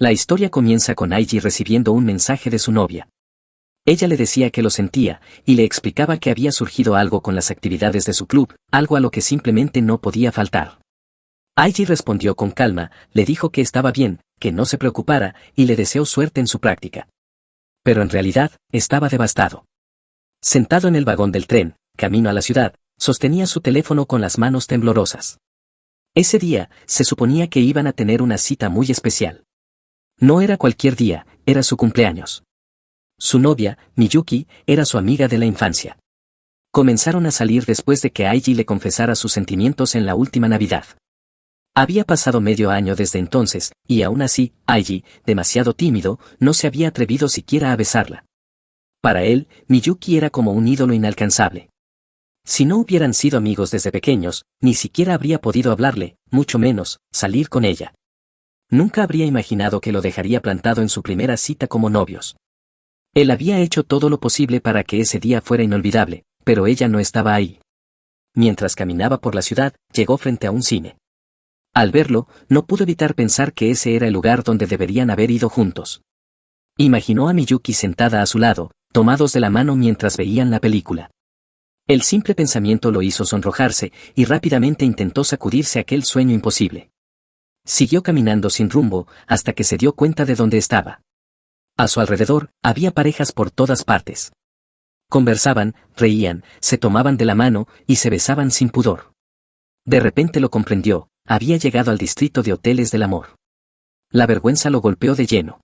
La historia comienza con Aiji recibiendo un mensaje de su novia. Ella le decía que lo sentía, y le explicaba que había surgido algo con las actividades de su club, algo a lo que simplemente no podía faltar. Aiji respondió con calma, le dijo que estaba bien, que no se preocupara, y le deseó suerte en su práctica. Pero en realidad, estaba devastado. Sentado en el vagón del tren, camino a la ciudad, sostenía su teléfono con las manos temblorosas. Ese día, se suponía que iban a tener una cita muy especial. No era cualquier día, era su cumpleaños. Su novia, Miyuki, era su amiga de la infancia. Comenzaron a salir después de que Aiji le confesara sus sentimientos en la última Navidad. Había pasado medio año desde entonces, y aún así, Aiji, demasiado tímido, no se había atrevido siquiera a besarla. Para él, Miyuki era como un ídolo inalcanzable. Si no hubieran sido amigos desde pequeños, ni siquiera habría podido hablarle, mucho menos, salir con ella. Nunca habría imaginado que lo dejaría plantado en su primera cita como novios. Él había hecho todo lo posible para que ese día fuera inolvidable, pero ella no estaba ahí. Mientras caminaba por la ciudad, llegó frente a un cine. Al verlo, no pudo evitar pensar que ese era el lugar donde deberían haber ido juntos. Imaginó a Miyuki sentada a su lado, tomados de la mano mientras veían la película. El simple pensamiento lo hizo sonrojarse, y rápidamente intentó sacudirse aquel sueño imposible. Siguió caminando sin rumbo, hasta que se dio cuenta de dónde estaba. A su alrededor, había parejas por todas partes. Conversaban, reían, se tomaban de la mano, y se besaban sin pudor. De repente lo comprendió, había llegado al distrito de hoteles del amor. La vergüenza lo golpeó de lleno.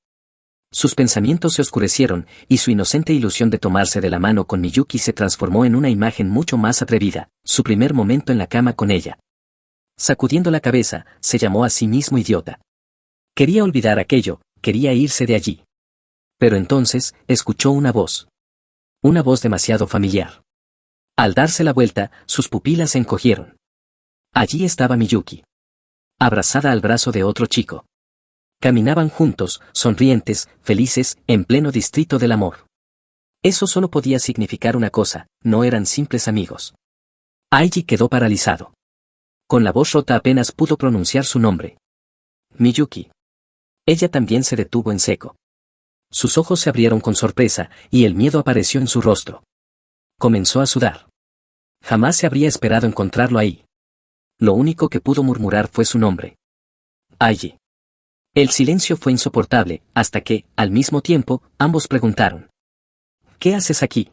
Sus pensamientos se oscurecieron, y su inocente ilusión de tomarse de la mano con Miyuki se transformó en una imagen mucho más atrevida, su primer momento en la cama con ella. Sacudiendo la cabeza, se llamó a sí mismo idiota. Quería olvidar aquello, quería irse de allí. Pero entonces, escuchó una voz. Una voz demasiado familiar. Al darse la vuelta, sus pupilas se encogieron. Allí estaba Miyuki. Abrazada al brazo de otro chico. Caminaban juntos, sonrientes, felices, en pleno distrito del amor. Eso solo podía significar una cosa, no eran simples amigos. Aiji quedó paralizado. Con la voz rota apenas pudo pronunciar su nombre. Miyuki. Ella también se detuvo en seco. Sus ojos se abrieron con sorpresa, y el miedo apareció en su rostro. Comenzó a sudar. Jamás se habría esperado encontrarlo ahí. Lo único que pudo murmurar fue su nombre. Aiji. El silencio fue insoportable, hasta que, al mismo tiempo, ambos preguntaron. ¿Qué haces aquí?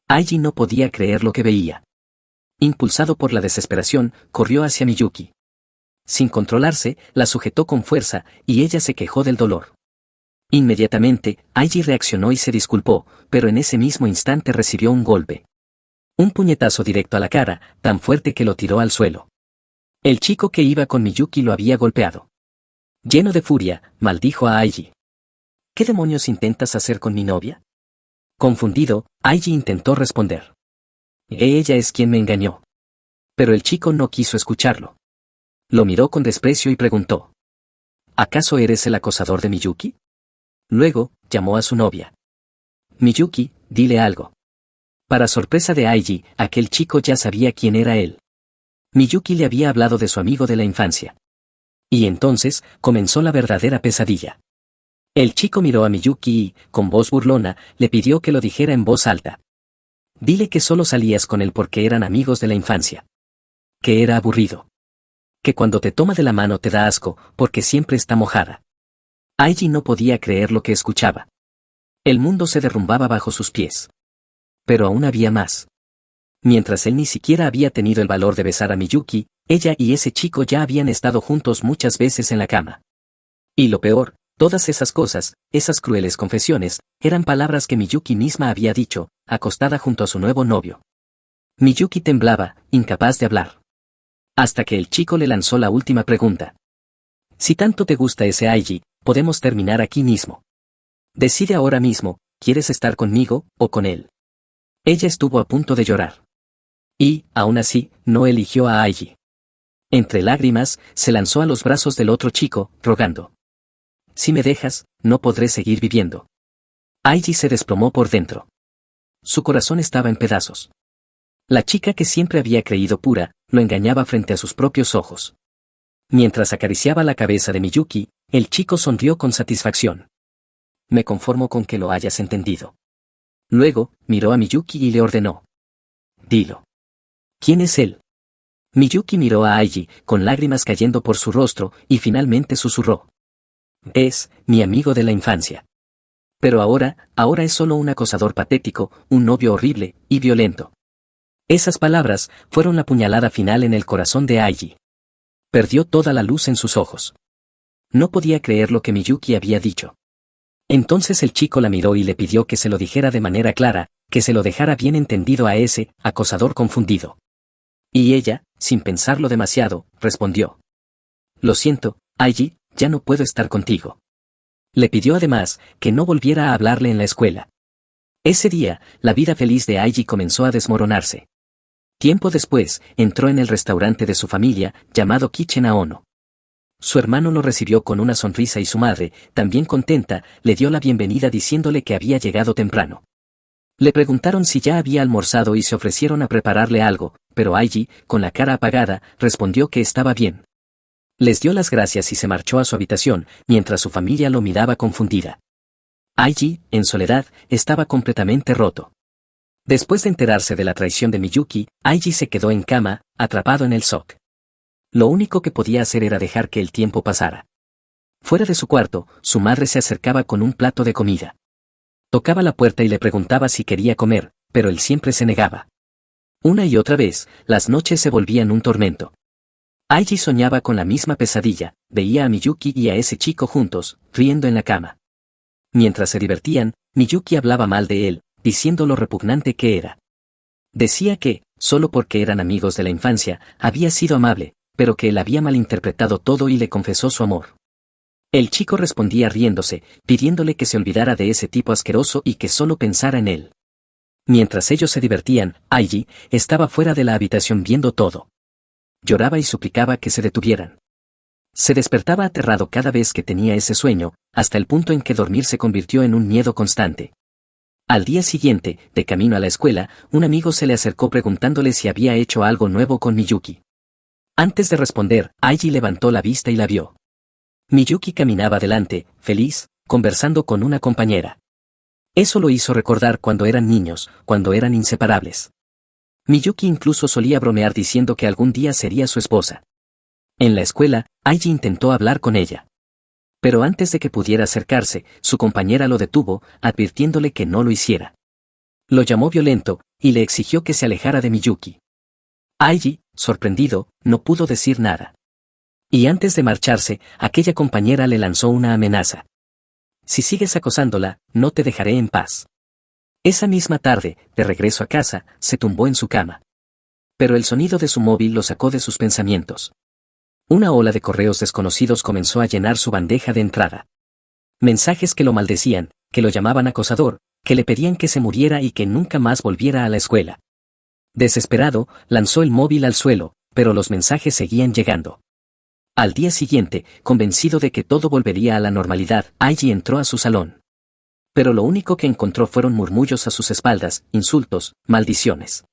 Aiji no podía creer lo que veía. Impulsado por la desesperación, corrió hacia Miyuki. Sin controlarse, la sujetó con fuerza, y ella se quejó del dolor. Inmediatamente, Aiji reaccionó y se disculpó, pero en ese mismo instante recibió un golpe. Un puñetazo directo a la cara, tan fuerte que lo tiró al suelo. El chico que iba con Miyuki lo había golpeado. Lleno de furia, maldijo a Aiji. ¿Qué demonios intentas hacer con mi novia? Confundido, Aiji intentó responder. Ella es quien me engañó. Pero el chico no quiso escucharlo. Lo miró con desprecio y preguntó. ¿Acaso eres el acosador de Miyuki? Luego, llamó a su novia. Miyuki, dile algo. Para sorpresa de Aiji, aquel chico ya sabía quién era él. Miyuki le había hablado de su amigo de la infancia. Y entonces, comenzó la verdadera pesadilla. El chico miró a Miyuki y, con voz burlona, le pidió que lo dijera en voz alta. Dile que solo salías con él porque eran amigos de la infancia. Que era aburrido. Que cuando te toma de la mano te da asco, porque siempre está mojada. Aiji no podía creer lo que escuchaba. El mundo se derrumbaba bajo sus pies. Pero aún había más. Mientras él ni siquiera había tenido el valor de besar a Miyuki, ella y ese chico ya habían estado juntos muchas veces en la cama. Y lo peor, todas esas cosas, esas crueles confesiones, eran palabras que Miyuki misma había dicho, acostada junto a su nuevo novio. Miyuki temblaba, incapaz de hablar. Hasta que el chico le lanzó la última pregunta. Si tanto te gusta ese Aiji, podemos terminar aquí mismo. Decide ahora mismo, ¿quieres estar conmigo, o con él? Ella estuvo a punto de llorar. Y, aún así, no eligió a Aiji. Entre lágrimas, se lanzó a los brazos del otro chico, rogando. Si me dejas, no podré seguir viviendo. Aiji se desplomó por dentro. Su corazón estaba en pedazos. La chica que siempre había creído pura, lo engañaba frente a sus propios ojos. Mientras acariciaba la cabeza de Miyuki, El chico sonrió con satisfacción. Me conformo con que lo hayas entendido. Luego, miró a Miyuki y le ordenó. Dilo. ¿Quién es él? Miyuki miró a Aiji, con lágrimas cayendo por su rostro, y finalmente susurró. Es, mi amigo de la infancia. Pero ahora es solo un acosador patético, un novio horrible, y violento. Esas palabras fueron la puñalada final en el corazón de Aiji. Perdió toda la luz en sus ojos. No podía creer lo que Miyuki había dicho. Entonces el chico la miró y le pidió que se lo dijera de manera clara, que se lo dejara bien entendido a ese acosador confundido. Y ella, sin pensarlo demasiado, respondió. Lo siento, Aiji, ya no puedo estar contigo. Le pidió además que no volviera a hablarle en la escuela. Ese día, la vida feliz de Aiji comenzó a desmoronarse. Tiempo después, entró en el restaurante de su familia, llamado Kitchen Aono. Su hermano lo recibió con una sonrisa y su madre, también contenta, le dio la bienvenida diciéndole que había llegado temprano. Le preguntaron si ya había almorzado y se ofrecieron a prepararle algo, pero Aiji, con la cara apagada, respondió que estaba bien. Les dio las gracias y se marchó a su habitación, mientras su familia lo miraba confundida. Aiji, en soledad, estaba completamente roto. Después de enterarse de la traición de Miyuki, Aiji se quedó en cama, atrapado en el shock. Lo único que podía hacer era dejar que el tiempo pasara. Fuera de su cuarto, su madre se acercaba con un plato de comida. Tocaba la puerta y le preguntaba si quería comer, pero él siempre se negaba. Una y otra vez, las noches se volvían un tormento. Aiji soñaba con la misma pesadilla, veía a Miyuki y a ese chico juntos, riendo en la cama. Mientras se divertían, Miyuki hablaba mal de él, diciendo lo repugnante que era. Decía que, solo porque eran amigos de la infancia, había sido amable, pero que él había malinterpretado todo y le confesó su amor. El chico respondía riéndose, pidiéndole que se olvidara de ese tipo asqueroso y que solo pensara en él. Mientras ellos se divertían, Aiji estaba fuera de la habitación viendo todo. Lloraba y suplicaba que se detuvieran. Se despertaba aterrado cada vez que tenía ese sueño, hasta el punto en que dormir se convirtió en un miedo constante. Al día siguiente, de camino a la escuela, un amigo se le acercó preguntándole si había hecho algo nuevo con Miyuki. Antes de responder, Aiji levantó la vista y la vio. Miyuki caminaba delante, feliz, conversando con una compañera. Eso lo hizo recordar cuando eran niños, cuando eran inseparables. Miyuki incluso solía bromear diciendo que algún día sería su esposa. En la escuela, Aiji intentó hablar con ella. Pero antes de que pudiera acercarse, su compañera lo detuvo, advirtiéndole que no lo hiciera. Lo llamó violento, y le exigió que se alejara de Miyuki. Aiji, sorprendido, no pudo decir nada. Y antes de marcharse, aquella compañera le lanzó una amenaza. Si sigues acosándola, no te dejaré en paz. Esa misma tarde, de regreso a casa, se tumbó en su cama. Pero el sonido de su móvil lo sacó de sus pensamientos. Una ola de correos desconocidos comenzó a llenar su bandeja de entrada. Mensajes que lo maldecían, que lo llamaban acosador, que le pedían que se muriera y que nunca más volviera a la escuela. Desesperado, lanzó el móvil al suelo, pero los mensajes seguían llegando. Al día siguiente, convencido de que todo volvería a la normalidad, Aiji entró a su salón. Pero lo único que encontró fueron murmullos a sus espaldas, insultos, maldiciones.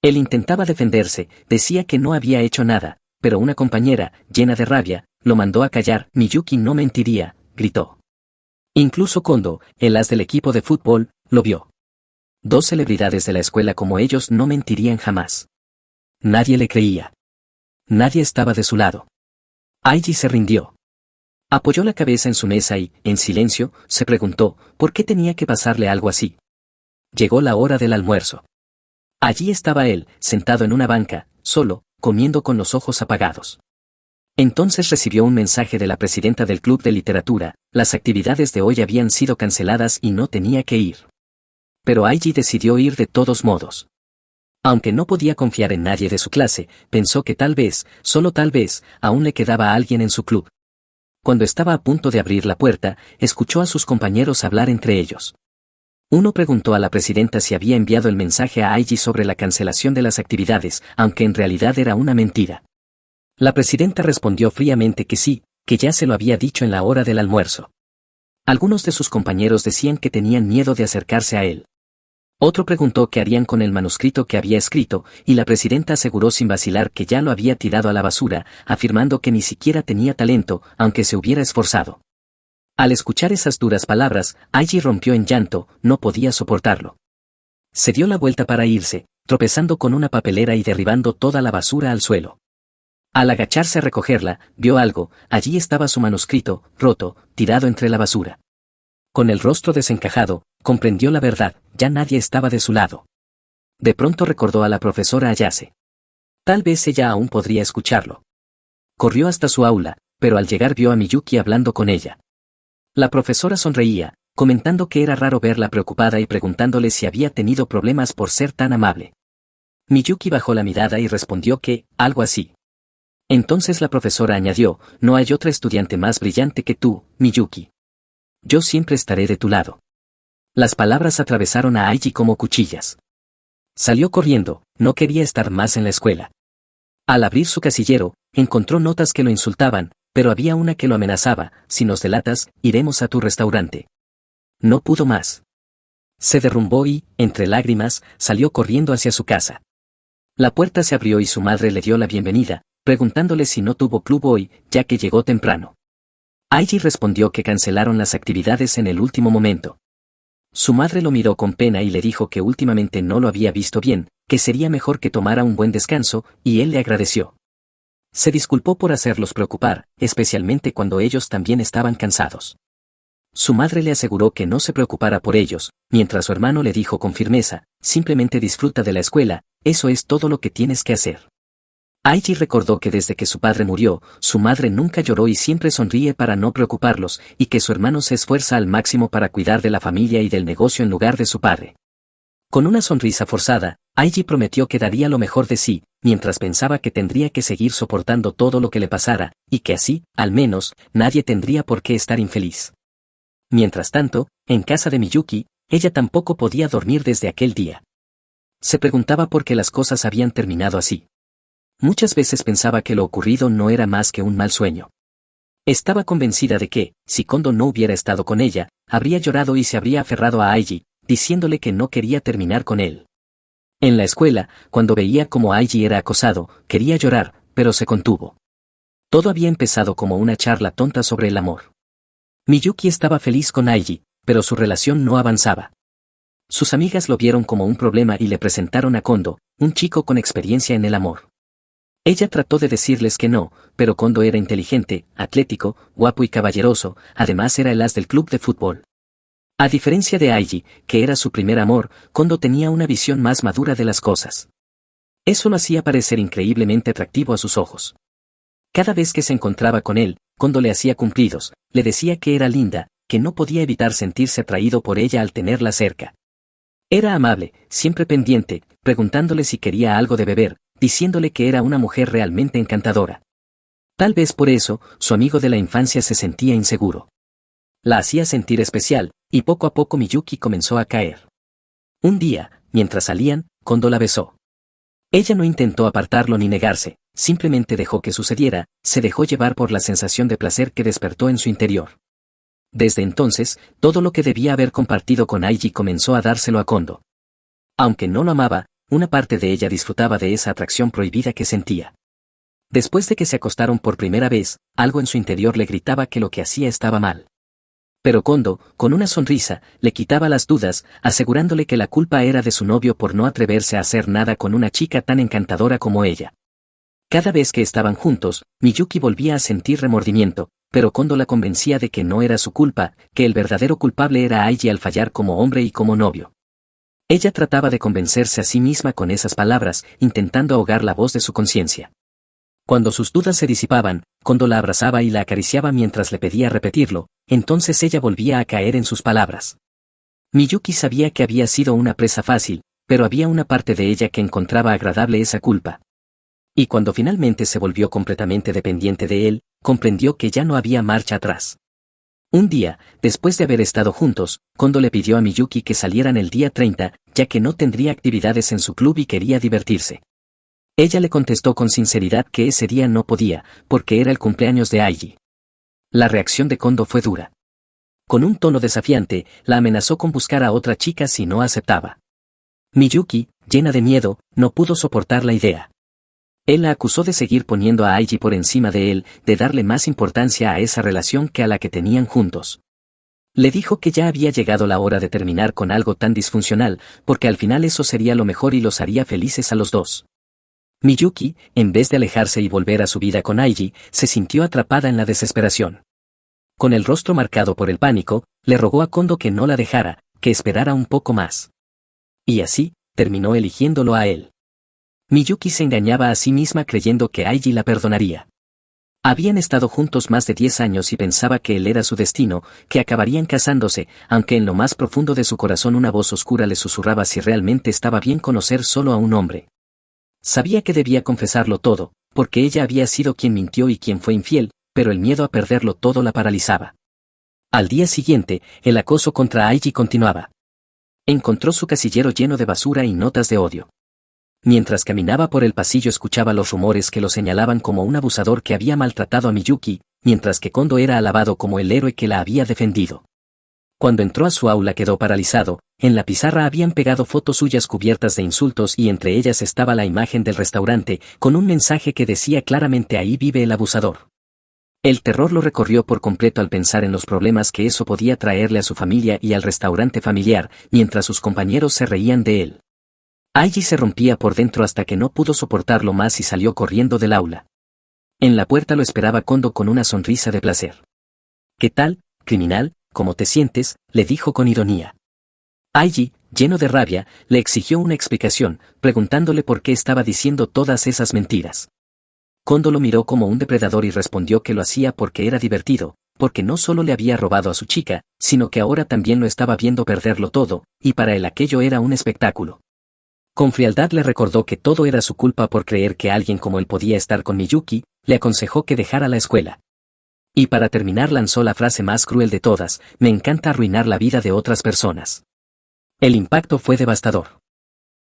Él intentaba defenderse, decía que no había hecho nada, pero una compañera, llena de rabia, lo mandó a callar. Miyuki no mentiría, gritó. Incluso Kondo, el as del equipo de fútbol, lo vio. Dos celebridades de la escuela como ellos no mentirían jamás. Nadie le creía. Nadie estaba de su lado. Aiji se rindió. Apoyó la cabeza en su mesa y, en silencio, se preguntó, ¿por qué tenía que pasarle algo así? Llegó la hora del almuerzo. Allí estaba él, sentado en una banca, solo, comiendo con los ojos apagados. Entonces recibió un mensaje de la presidenta del club de literatura, las actividades de hoy habían sido canceladas y no tenía que ir. Pero Aiji decidió ir de todos modos. Aunque no podía confiar en nadie de su clase, pensó que tal vez, solo tal vez, aún le quedaba alguien en su club. Cuando estaba a punto de abrir la puerta, escuchó a sus compañeros hablar entre ellos. Uno preguntó a la presidenta si había enviado el mensaje a Aiji sobre la cancelación de las actividades, aunque en realidad era una mentira. La presidenta respondió fríamente que sí, que ya se lo había dicho en la hora del almuerzo. Algunos de sus compañeros decían que tenían miedo de acercarse a él. Otro preguntó qué harían con el manuscrito que había escrito, y la presidenta aseguró sin vacilar que ya lo había tirado a la basura, afirmando que ni siquiera tenía talento, aunque se hubiera esforzado. Al escuchar esas duras palabras, Aiji rompió en llanto, no podía soportarlo. Se dio la vuelta para irse, tropezando con una papelera y derribando toda la basura al suelo. Al agacharse a recogerla, vio algo, allí estaba su manuscrito, roto, tirado entre la basura. Con el rostro desencajado, comprendió la verdad, ya nadie estaba de su lado. De pronto recordó a la profesora Ayase. Tal vez ella aún podría escucharlo. Corrió hasta su aula, pero al llegar vio a Miyuki hablando con ella. La profesora sonreía, comentando que era raro verla preocupada y preguntándole si había tenido problemas por ser tan amable. Miyuki bajó la mirada y respondió que, algo así. Entonces la profesora añadió, no hay otra estudiante más brillante que tú, Miyuki. Yo siempre estaré de tu lado. Las palabras atravesaron a Aiji como cuchillas. Salió corriendo, no quería estar más en la escuela. Al abrir su casillero, encontró notas que lo insultaban, pero había una que lo amenazaba, si nos delatas, iremos a tu restaurante. No pudo más. Se derrumbó y, entre lágrimas, salió corriendo hacia su casa. La puerta se abrió y su madre le dio la bienvenida, preguntándole si no tuvo club hoy, ya que llegó temprano. Aiji respondió que cancelaron las actividades en el último momento. Su madre lo miró con pena y le dijo que últimamente no lo había visto bien, que sería mejor que tomara un buen descanso, y él le agradeció. Se disculpó por hacerlos preocupar, especialmente cuando ellos también estaban cansados. Su madre le aseguró que no se preocupara por ellos, mientras su hermano le dijo con firmeza, simplemente disfruta de la escuela, eso es todo lo que tienes que hacer. Aiji recordó que desde que su padre murió, su madre nunca lloró y siempre sonríe para no preocuparlos, y que su hermano se esfuerza al máximo para cuidar de la familia y del negocio en lugar de su padre. Con una sonrisa forzada, Aiji prometió que daría lo mejor de sí, mientras pensaba que tendría que seguir soportando todo lo que le pasara, y que así, al menos, nadie tendría por qué estar infeliz. Mientras tanto, en casa de Miyuki, ella tampoco podía dormir desde aquel día. Se preguntaba por qué las cosas habían terminado así. Muchas veces pensaba que lo ocurrido no era más que un mal sueño. Estaba convencida de que, si Kondo no hubiera estado con ella, habría llorado y se habría aferrado a Aiji, diciéndole que no quería terminar con él. En la escuela, cuando veía cómo Aiji era acosado, quería llorar, pero se contuvo. Todo había empezado como una charla tonta sobre el amor. Miyuki estaba feliz con Aiji, pero su relación no avanzaba. Sus amigas lo vieron como un problema y le presentaron a Kondo, un chico con experiencia en el amor. Ella trató de decirles que no, pero Kondo era inteligente, atlético, guapo y caballeroso, además era el as del club de fútbol. A diferencia de Aiji, que era su primer amor, Kondo tenía una visión más madura de las cosas. Eso lo hacía parecer increíblemente atractivo a sus ojos. Cada vez que se encontraba con él, Kondo le hacía cumplidos, le decía que era linda, que no podía evitar sentirse atraído por ella al tenerla cerca. Era amable, siempre pendiente, preguntándole si quería algo de beber, diciéndole que era una mujer realmente encantadora. Tal vez por eso, su amigo de la infancia se sentía inseguro. La hacía sentir especial, y poco a poco Miyuki comenzó a caer. Un día, mientras salían, Kondo la besó. Ella no intentó apartarlo ni negarse, simplemente dejó que sucediera, se dejó llevar por la sensación de placer que despertó en su interior. Desde entonces, todo lo que debía haber compartido con Aiji comenzó a dárselo a Kondo. Aunque no lo amaba, una parte de ella disfrutaba de esa atracción prohibida que sentía. Después de que se acostaron por primera vez, algo en su interior le gritaba que lo que hacía estaba mal. Pero Kondo, con una sonrisa, le quitaba las dudas, asegurándole que la culpa era de su novio por no atreverse a hacer nada con una chica tan encantadora como ella. Cada vez que estaban juntos, Miyuki volvía a sentir remordimiento, pero Kondo la convencía de que no era su culpa, que el verdadero culpable era Aiji al fallar como hombre y como novio. Ella trataba de convencerse a sí misma con esas palabras, intentando ahogar la voz de su conciencia. Cuando sus dudas se disipaban, Kondo la abrazaba y la acariciaba mientras le pedía repetirlo, entonces ella volvía a caer en sus palabras. Miyuki sabía que había sido una presa fácil, pero había una parte de ella que encontraba agradable esa culpa. Y cuando finalmente se volvió completamente dependiente de él, comprendió que ya no había marcha atrás. Un día, después de haber estado juntos, Kondo le pidió a Miyuki que salieran el día 30, ya que no tendría actividades en su club y quería divertirse. Ella le contestó con sinceridad que ese día no podía, porque era el cumpleaños de Aiji. La reacción de Kondo fue dura. Con un tono desafiante, la amenazó con buscar a otra chica si no aceptaba. Miyuki, llena de miedo, no pudo soportar la idea. Él la acusó de seguir poniendo a Aiji por encima de él, de darle más importancia a esa relación que a la que tenían juntos. Le dijo que ya había llegado la hora de terminar con algo tan disfuncional, porque al final eso sería lo mejor y los haría felices a los dos. Miyuki, en vez de alejarse y volver a su vida con Aiji, se sintió atrapada en la desesperación. Con el rostro marcado por el pánico, le rogó a Kondo que no la dejara, que esperara un poco más. Y así, terminó eligiéndolo a él. Miyuki se engañaba a sí misma creyendo que Aiji la perdonaría. Habían estado juntos más de 10 años y pensaba que él era su destino, que acabarían casándose, aunque en lo más profundo de su corazón una voz oscura le susurraba si realmente estaba bien conocer solo a un hombre. Sabía que debía confesarlo todo, porque ella había sido quien mintió y quien fue infiel, pero el miedo a perderlo todo la paralizaba. Al día siguiente, el acoso contra Aiji continuaba. Encontró su casillero lleno de basura y notas de odio. Mientras caminaba por el pasillo escuchaba los rumores que lo señalaban como un abusador que había maltratado a Miyuki, mientras que Kondo era alabado como el héroe que la había defendido. Cuando entró a su aula quedó paralizado, en la pizarra habían pegado fotos suyas cubiertas de insultos y entre ellas estaba la imagen del restaurante, con un mensaje que decía claramente ahí vive el abusador. El terror lo recorrió por completo al pensar en los problemas que eso podía traerle a su familia y al restaurante familiar, mientras sus compañeros se reían de él. Aiji se rompía por dentro hasta que no pudo soportarlo más y salió corriendo del aula. En la puerta lo esperaba Kondo con una sonrisa de placer. ¿Qué tal, criminal? ¿Cómo te sientes?, le dijo con ironía. Aiji, lleno de rabia, le exigió una explicación, preguntándole por qué estaba diciendo todas esas mentiras. Kondo lo miró como un depredador y respondió que lo hacía porque era divertido, porque no solo le había robado a su chica, sino que ahora también lo estaba viendo perderlo todo, y para él aquello era un espectáculo. Con frialdad le recordó que todo era su culpa por creer que alguien como él podía estar con Miyuki, le aconsejó que dejara la escuela. Y para terminar lanzó la frase más cruel de todas: me encanta arruinar la vida de otras personas. El impacto fue devastador.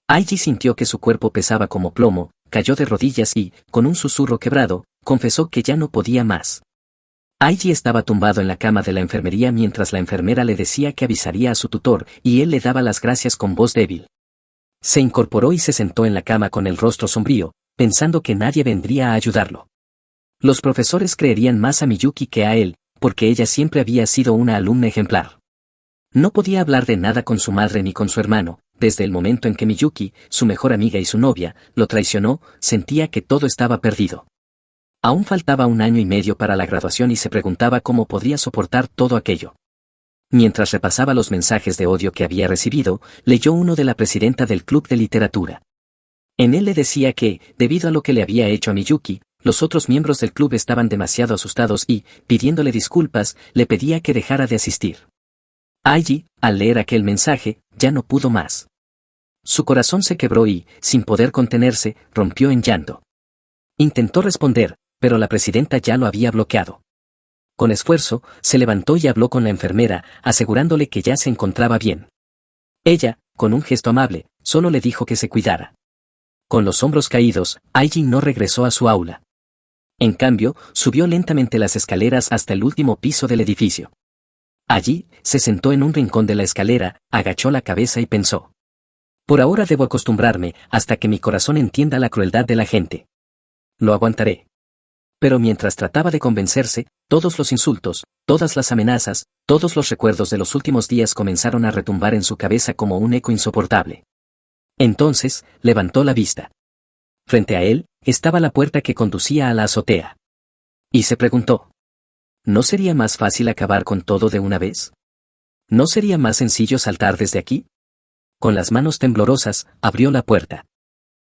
Aiji sintió que su cuerpo pesaba como plomo, cayó de rodillas y, con un susurro quebrado, confesó que ya no podía más. Aiji estaba tumbado en la cama de la enfermería mientras la enfermera le decía que avisaría a su tutor, y él le daba las gracias con voz débil. Se incorporó y se sentó en la cama con el rostro sombrío, pensando que nadie vendría a ayudarlo. Los profesores creerían más a Miyuki que a él, porque ella siempre había sido una alumna ejemplar. No podía hablar de nada con su madre ni con su hermano, desde el momento en que Miyuki, su mejor amiga y su novia, lo traicionó, sentía que todo estaba perdido. Aún faltaba 1 año y medio para la graduación y se preguntaba cómo podría soportar todo aquello. Mientras repasaba los mensajes de odio que había recibido, leyó uno de la presidenta del club de literatura. En él le decía que, debido a lo que le había hecho a Miyuki, los otros miembros del club estaban demasiado asustados y, pidiéndole disculpas, le pedía que dejara de asistir. Aiji, al leer aquel mensaje, ya no pudo más. Su corazón se quebró y, sin poder contenerse, rompió en llanto. Intentó responder, pero la presidenta ya lo había bloqueado. Con esfuerzo, se levantó y habló con la enfermera, asegurándole que ya se encontraba bien. Ella, con un gesto amable, solo le dijo que se cuidara. Con los hombros caídos, Aiji no regresó a su aula. En cambio, subió lentamente las escaleras hasta el último piso del edificio. Allí, se sentó en un rincón de la escalera, agachó la cabeza y pensó. Por ahora debo acostumbrarme, hasta que mi corazón entienda la crueldad de la gente. Lo aguantaré. Pero mientras trataba de convencerse, todos los insultos, todas las amenazas, todos los recuerdos de los últimos días comenzaron a retumbar en su cabeza como un eco insoportable. Entonces, levantó la vista. Frente a él, estaba la puerta que conducía a la azotea. Y se preguntó. ¿No sería más fácil acabar con todo de una vez? ¿No sería más sencillo saltar desde aquí? Con las manos temblorosas, abrió la puerta.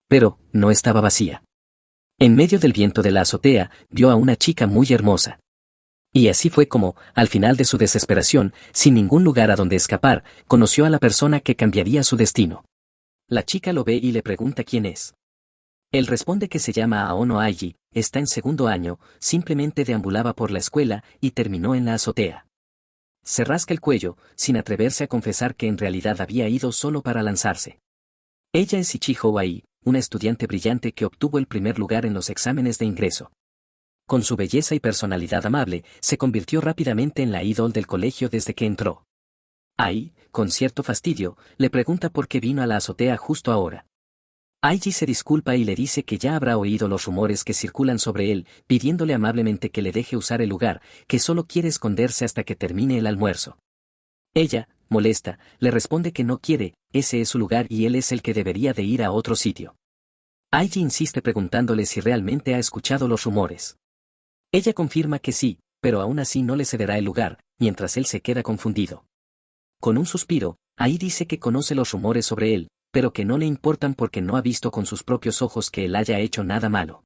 Pero, no estaba vacía. En medio del viento de la azotea, vio a una chica muy hermosa. Y así fue como, al final de su desesperación, sin ningún lugar a donde escapar, conoció a la persona que cambiaría su destino. La chica lo ve y le pregunta quién es. Él responde que se llama Aono Aiji, está en 2º año, simplemente deambulaba por la escuela y terminó en la azotea. Se rasca el cuello, sin atreverse a confesar que en realidad había ido solo para lanzarse. Ella es Ichijo Ai, una estudiante brillante que obtuvo el primer lugar en los exámenes de ingreso. Con su belleza y personalidad amable, se convirtió rápidamente en la ídol del colegio desde que entró. Ai, con cierto fastidio, le pregunta por qué vino a la azotea justo ahora. Aiji se disculpa y le dice que ya habrá oído los rumores que circulan sobre él, pidiéndole amablemente que le deje usar el lugar, que solo quiere esconderse hasta que termine el almuerzo. Ella, molesta, le responde que no quiere, ese es su lugar y él es el que debería de ir a otro sitio. Aiji insiste preguntándole si realmente ha escuchado los rumores. Ella confirma que sí, pero aún así no le cederá el lugar, mientras él se queda confundido. Con un suspiro, Ai dice que conoce los rumores sobre él, pero que no le importan porque no ha visto con sus propios ojos que él haya hecho nada malo.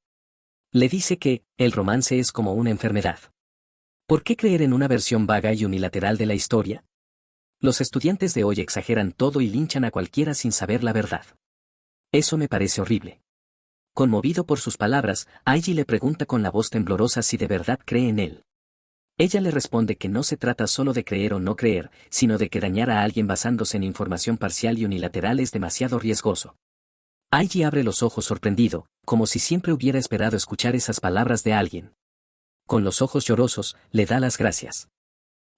Le dice que, el romance es como una enfermedad. ¿Por qué creer en una versión vaga y unilateral de la historia? Los estudiantes de hoy exageran todo y linchan a cualquiera sin saber la verdad. Eso me parece horrible. Conmovido por sus palabras, Aiji le pregunta con la voz temblorosa si de verdad cree en él. Ella le responde que no se trata solo de creer o no creer, sino de que dañar a alguien basándose en información parcial y unilateral es demasiado riesgoso. Aiji abre los ojos sorprendido, como si siempre hubiera esperado escuchar esas palabras de alguien. Con los ojos llorosos, le da las gracias.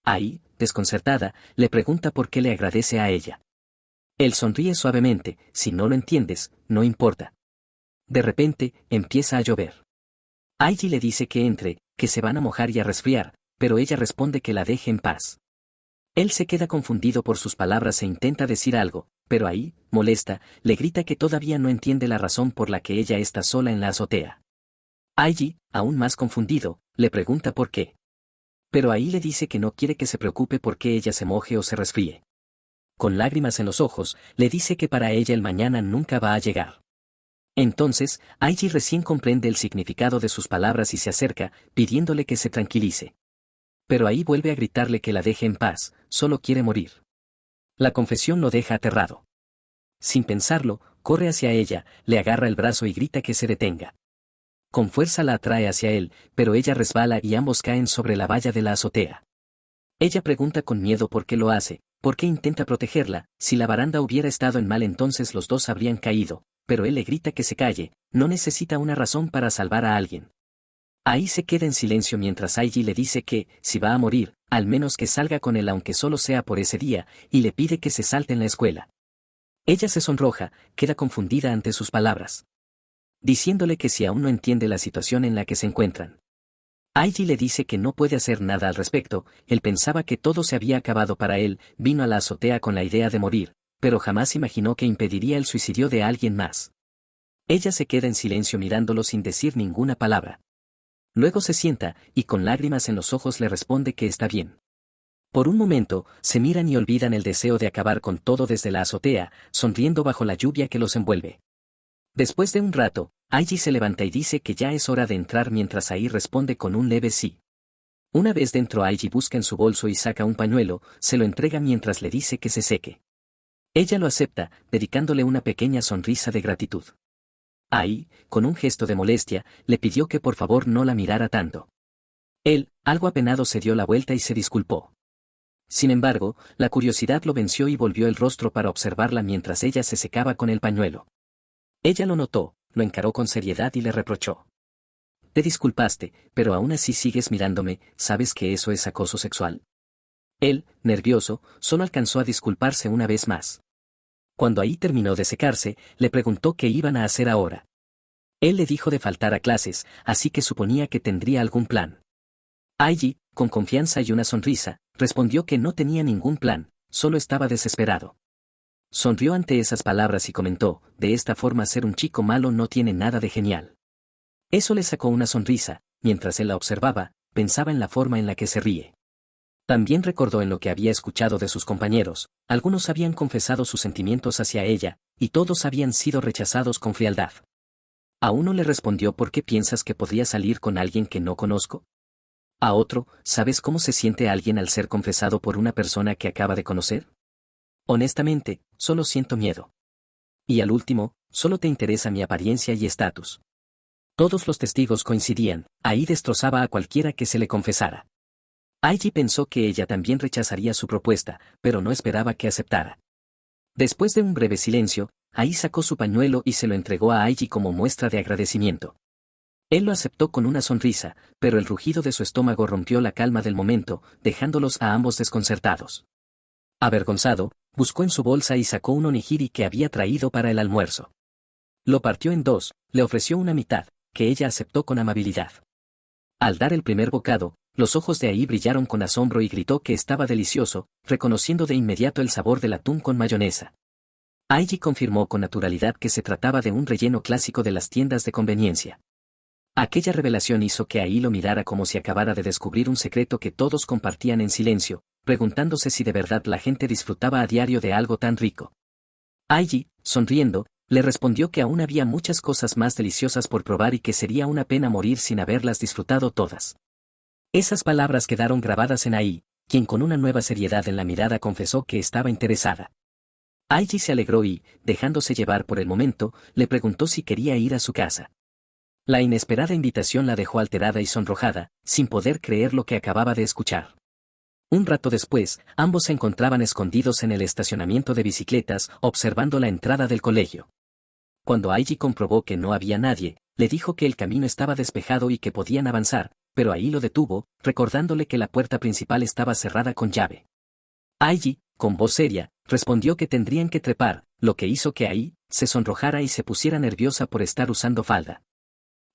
Ai, desconcertada, le pregunta por qué le agradece a ella. Él sonríe suavemente, si no lo entiendes, no importa. De repente, empieza a llover. Aiji le dice que entre, que se van a mojar y a resfriar, pero ella responde que la deje en paz. Él se queda confundido por sus palabras e intenta decir algo, pero Ai, molesta, le grita que todavía no entiende la razón por la que ella está sola en la azotea. Aiji, aún más confundido, le pregunta por qué. Pero Ai le dice que no quiere que se preocupe porque ella se moje o se resfríe. Con lágrimas en los ojos, le dice que para ella el mañana nunca va a llegar. Entonces, Aiji recién comprende el significado de sus palabras y se acerca, pidiéndole que se tranquilice. Pero Ai vuelve a gritarle que la deje en paz, solo quiere morir. La confesión lo deja aterrado. Sin pensarlo, corre hacia ella, le agarra el brazo y grita que se detenga. Con fuerza la atrae hacia él, pero ella resbala y ambos caen sobre la valla de la azotea. Ella pregunta con miedo por qué lo hace, por qué intenta protegerla, si la baranda hubiera estado en mal entonces los dos habrían caído, pero él le grita que se calle, no necesita una razón para salvar a alguien. Ahí se queda en silencio mientras Aiji le dice que, si va a morir, al menos que salga con él aunque solo sea por ese día, y le pide que se salte en la escuela. Ella se sonroja, queda confundida ante sus palabras. Diciéndole que si aún no entiende la situación en la que se encuentran. Aiji le dice que no puede hacer nada al respecto, él pensaba que todo se había acabado para él, vino a la azotea con la idea de morir, pero jamás imaginó que impediría el suicidio de alguien más. Ella se queda en silencio mirándolo sin decir ninguna palabra. Luego se sienta, y con lágrimas en los ojos le responde que está bien. Por un momento, se miran y olvidan el deseo de acabar con todo desde la azotea, sonriendo bajo la lluvia que los envuelve. Después de un rato, Aiji se levanta y dice que ya es hora de entrar mientras Ai responde con un leve sí. Una vez dentro Aiji busca en su bolso y saca un pañuelo, se lo entrega mientras le dice que se seque. Ella lo acepta, dedicándole una pequeña sonrisa de gratitud. Ai, con un gesto de molestia, le pidió que por favor no la mirara tanto. Él, algo apenado, se dio la vuelta y se disculpó. Sin embargo, la curiosidad lo venció y volvió el rostro para observarla mientras ella se secaba con el pañuelo. Ella lo notó, lo encaró con seriedad y le reprochó. Te disculpaste, pero aún así sigues mirándome, ¿sabes que eso es acoso sexual? Él, nervioso, solo alcanzó a disculparse una vez más. Cuando Ai terminó de secarse, le preguntó qué iban a hacer ahora. Él le dijo de faltar a clases, así que suponía que tendría algún plan. Aiji, con confianza y una sonrisa, respondió que no tenía ningún plan, solo estaba desesperado. Sonrió ante esas palabras y comentó, de esta forma ser un chico malo no tiene nada de genial. Eso le sacó una sonrisa, mientras él la observaba, pensaba en la forma en la que se ríe. También recordó en lo que había escuchado de sus compañeros, algunos habían confesado sus sentimientos hacia ella, y todos habían sido rechazados con frialdad. A uno le respondió ¿por qué piensas que podría salir con alguien que no conozco? A otro, ¿sabes cómo se siente alguien al ser confesado por una persona que acaba de conocer? Honestamente, solo siento miedo. Y al último, solo te interesa mi apariencia y estatus. Todos los testigos coincidían, Ai destrozaba a cualquiera que se le confesara. Aiji pensó que ella también rechazaría su propuesta, pero no esperaba que aceptara. Después de un breve silencio, Ai sacó su pañuelo y se lo entregó a Aiji como muestra de agradecimiento. Él lo aceptó con una sonrisa, pero el rugido de su estómago rompió la calma del momento, dejándolos a ambos desconcertados. Avergonzado, buscó en su bolsa y sacó un onigiri que había traído para el almuerzo. Lo partió en dos, le ofreció una mitad, que ella aceptó con amabilidad. Al dar el primer bocado, los ojos de Ai brillaron con asombro y gritó que estaba delicioso, reconociendo de inmediato el sabor del atún con mayonesa. Aiji confirmó con naturalidad que se trataba de un relleno clásico de las tiendas de conveniencia. Aquella revelación hizo que Ai lo mirara como si acabara de descubrir un secreto que todos compartían en silencio, preguntándose si de verdad la gente disfrutaba a diario de algo tan rico. Aiji, sonriendo, le respondió que aún había muchas cosas más deliciosas por probar y que sería una pena morir sin haberlas disfrutado todas. Esas palabras quedaron grabadas en Ai, quien con una nueva seriedad en la mirada confesó que estaba interesada. Aiji se alegró y, dejándose llevar por el momento, le preguntó si quería ir a su casa. La inesperada invitación la dejó alterada y sonrojada, sin poder creer lo que acababa de escuchar. Un rato después, ambos se encontraban escondidos en el estacionamiento de bicicletas, observando la entrada del colegio. Cuando Aiji comprobó que no había nadie, le dijo que el camino estaba despejado y que podían avanzar, pero Ai lo detuvo, recordándole que la puerta principal estaba cerrada con llave. Aiji, con voz seria, respondió que tendrían que trepar, lo que hizo que Ai se sonrojara y se pusiera nerviosa por estar usando falda.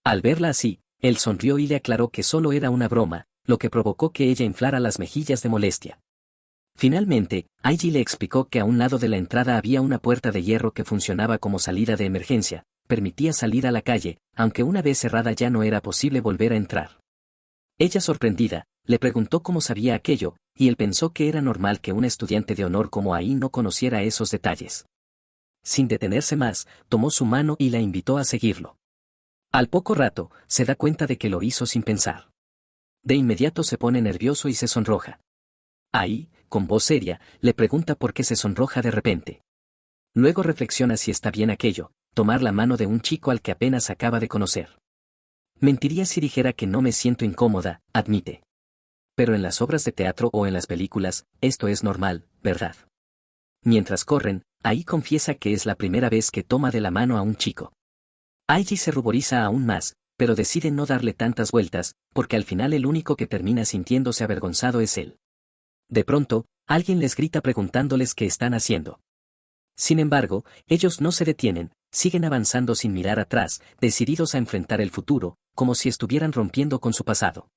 Al verla así, él sonrió y le aclaró que solo era una broma, lo que provocó que ella inflara las mejillas de molestia. Finalmente, Aiji le explicó que a un lado de la entrada había una puerta de hierro que funcionaba como salida de emergencia, permitía salir a la calle, aunque una vez cerrada ya no era posible volver a entrar. Ella, sorprendida, le preguntó cómo sabía aquello, y él pensó que era normal que un estudiante de honor como Ai no conociera esos detalles. Sin detenerse más, tomó su mano y la invitó a seguirlo. Al poco rato, se da cuenta de que lo hizo sin pensar. De inmediato se pone nervioso y se sonroja. Ai, con voz seria, le pregunta por qué se sonroja de repente. Luego reflexiona si está bien aquello, tomar la mano de un chico al que apenas acaba de conocer. Mentiría si dijera que no me siento incómoda, admite. Pero en las obras de teatro o en las películas, esto es normal, ¿verdad? Mientras corren, Ai confiesa que es la primera vez que toma de la mano a un chico. Aiji se ruboriza aún más, pero decide no darle tantas vueltas, porque al final el único que termina sintiéndose avergonzado es él. De pronto, alguien les grita preguntándoles qué están haciendo. Sin embargo, ellos no se detienen, siguen avanzando sin mirar atrás, decididos a enfrentar el futuro, como si estuvieran rompiendo con su pasado.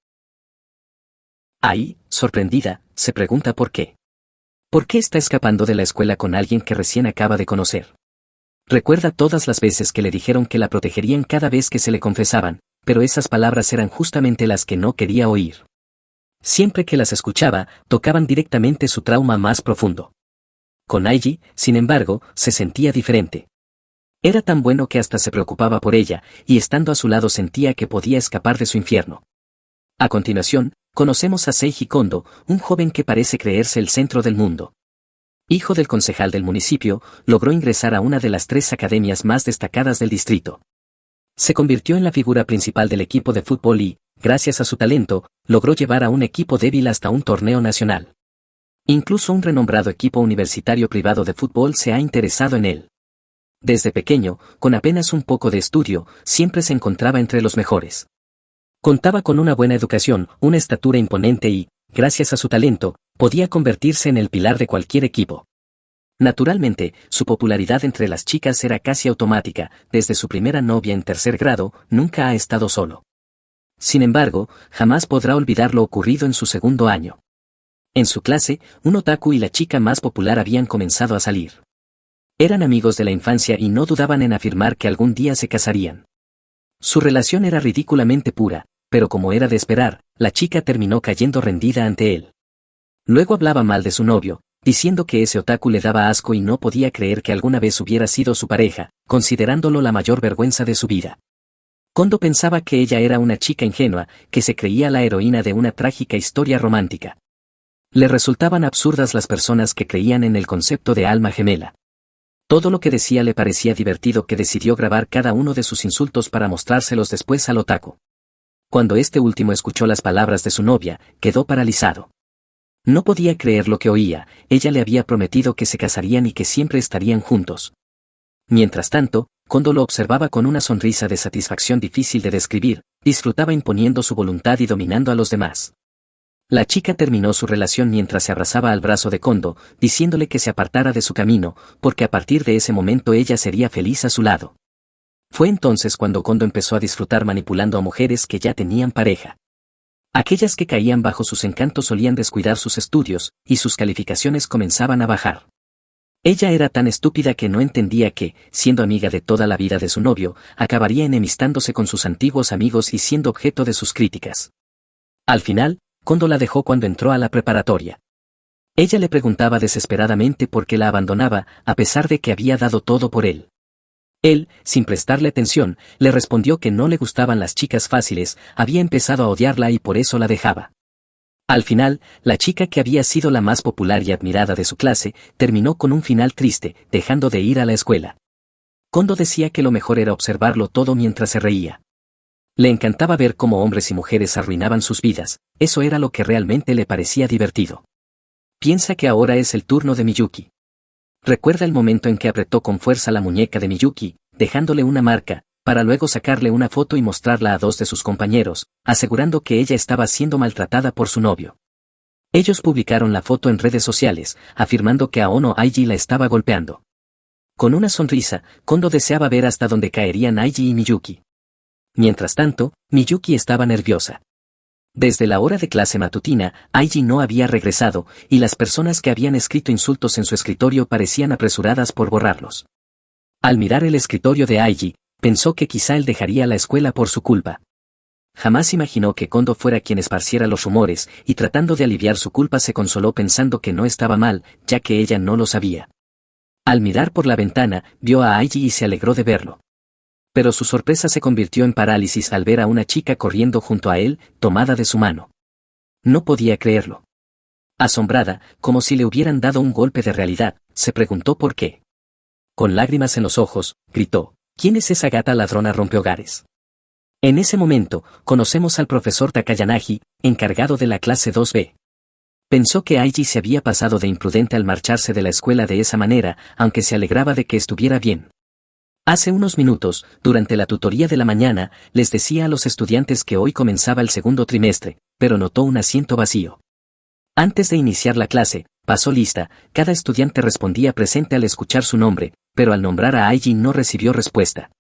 Ai, sorprendida, se pregunta por qué. ¿Por qué está escapando de la escuela con alguien que recién acaba de conocer? Recuerda todas las veces que le dijeron que la protegerían cada vez que se le confesaban, pero esas palabras eran justamente las que no quería oír. Siempre que las escuchaba, tocaban directamente su trauma más profundo. Con Aiji, sin embargo, se sentía diferente. Era tan bueno que hasta se preocupaba por ella, y estando a su lado sentía que podía escapar de su infierno. A continuación, conocemos a Seiji Kondo, un joven que parece creerse el centro del mundo. Hijo del concejal del municipio, logró ingresar a una de las 3 academias más destacadas del distrito. Se convirtió en la figura principal del equipo de fútbol y, gracias a su talento, logró llevar a un equipo débil hasta un torneo nacional. Incluso un renombrado equipo universitario privado de fútbol se ha interesado en él. Desde pequeño, con apenas un poco de estudio, siempre se encontraba entre los mejores. Contaba con una buena educación, una estatura imponente y, gracias a su talento, podía convertirse en el pilar de cualquier equipo. Naturalmente, su popularidad entre las chicas era casi automática, desde su primera novia en 3er grado, nunca ha estado solo. Sin embargo, jamás podrá olvidar lo ocurrido en su 2º año. En su clase, un otaku y la chica más popular habían comenzado a salir. Eran amigos de la infancia y no dudaban en afirmar que algún día se casarían. Su relación era ridículamente pura, pero como era de esperar, la chica terminó cayendo rendida ante él. Luego hablaba mal de su novio, diciendo que ese otaku le daba asco y no podía creer que alguna vez hubiera sido su pareja, considerándolo la mayor vergüenza de su vida. Kondo pensaba que ella era una chica ingenua, que se creía la heroína de una trágica historia romántica. Le resultaban absurdas las personas que creían en el concepto de alma gemela. Todo lo que decía le parecía divertido que decidió grabar cada uno de sus insultos para mostrárselos después al otaku. Cuando este último escuchó las palabras de su novia, quedó paralizado. No podía creer lo que oía, ella le había prometido que se casarían y que siempre estarían juntos. Mientras tanto, Kondo lo observaba con una sonrisa de satisfacción difícil de describir, disfrutaba imponiendo su voluntad y dominando a los demás. La chica terminó su relación mientras se abrazaba al brazo de Kondo, diciéndole que se apartara de su camino, porque a partir de ese momento ella sería feliz a su lado. Fue entonces cuando Kondo empezó a disfrutar manipulando a mujeres que ya tenían pareja. Aquellas que caían bajo sus encantos solían descuidar sus estudios, y sus calificaciones comenzaban a bajar. Ella era tan estúpida que no entendía que, siendo amiga de toda la vida de su novio, acabaría enemistándose con sus antiguos amigos y siendo objeto de sus críticas. Al final, Kondo la dejó cuando entró a la preparatoria. Ella le preguntaba desesperadamente por qué la abandonaba, a pesar de que había dado todo por él. Él, sin prestarle atención, le respondió que no le gustaban las chicas fáciles, había empezado a odiarla y por eso la dejaba. Al final, la chica que había sido la más popular y admirada de su clase, terminó con un final triste, dejando de ir a la escuela. Kondo decía que lo mejor era observarlo todo mientras se reía. Le encantaba ver cómo hombres y mujeres arruinaban sus vidas, eso era lo que realmente le parecía divertido. Piensa que ahora es el turno de Miyuki. Recuerda el momento en que apretó con fuerza la muñeca de Miyuki, dejándole una marca, para luego sacarle una foto y mostrarla a dos de sus compañeros, asegurando que ella estaba siendo maltratada por su novio. Ellos publicaron la foto en redes sociales, afirmando que Aono Aiji la estaba golpeando. Con una sonrisa, Kondo deseaba ver hasta dónde caerían Aiji y Miyuki. Mientras tanto, Miyuki estaba nerviosa. Desde la hora de clase matutina, Aiji no había regresado, y las personas que habían escrito insultos en su escritorio parecían apresuradas por borrarlos. Al mirar el escritorio de Aiji, pensó que quizá él dejaría la escuela por su culpa. Jamás imaginó que Kondo fuera quien esparciera los rumores, y tratando de aliviar su culpa se consoló pensando que no estaba mal, ya que ella no lo sabía. Al mirar por la ventana, vio a Aiji y se alegró de verlo. Pero su sorpresa se convirtió en parálisis al ver a una chica corriendo junto a él, tomada de su mano. No podía creerlo. Asombrada, como si le hubieran dado un golpe de realidad, se preguntó por qué. Con lágrimas en los ojos, gritó, ¿quién es esa gata ladrona rompehogares? En ese momento, conocemos al profesor Takayanagi, encargado de la clase 2B. Pensó que Aiji se había pasado de imprudente al marcharse de la escuela de esa manera, aunque se alegraba de que estuviera bien. Hace unos minutos, durante la tutoría de la mañana, les decía a los estudiantes que hoy comenzaba el segundo trimestre, pero notó un asiento vacío. Antes de iniciar la clase, pasó lista, cada estudiante respondía presente al escuchar su nombre, pero al nombrar a Aiji no recibió respuesta.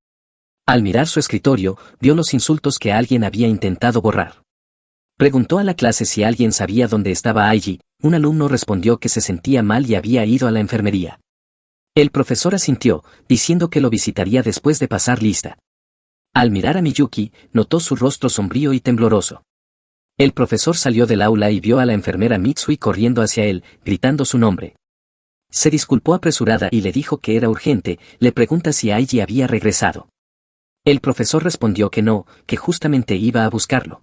Al mirar su escritorio, vio los insultos que alguien había intentado borrar. Preguntó a la clase si alguien sabía dónde estaba Aiji, un alumno respondió que se sentía mal y había ido a la enfermería. El profesor asintió, diciendo que lo visitaría después de pasar lista. Al mirar a Miyuki, notó su rostro sombrío y tembloroso. El profesor salió del aula y vio a la enfermera Mitsui corriendo hacia él, gritando su nombre. Se disculpó apresurada y le dijo que era urgente, le pregunta si Aiji había regresado. El profesor respondió que no, que justamente iba a buscarlo.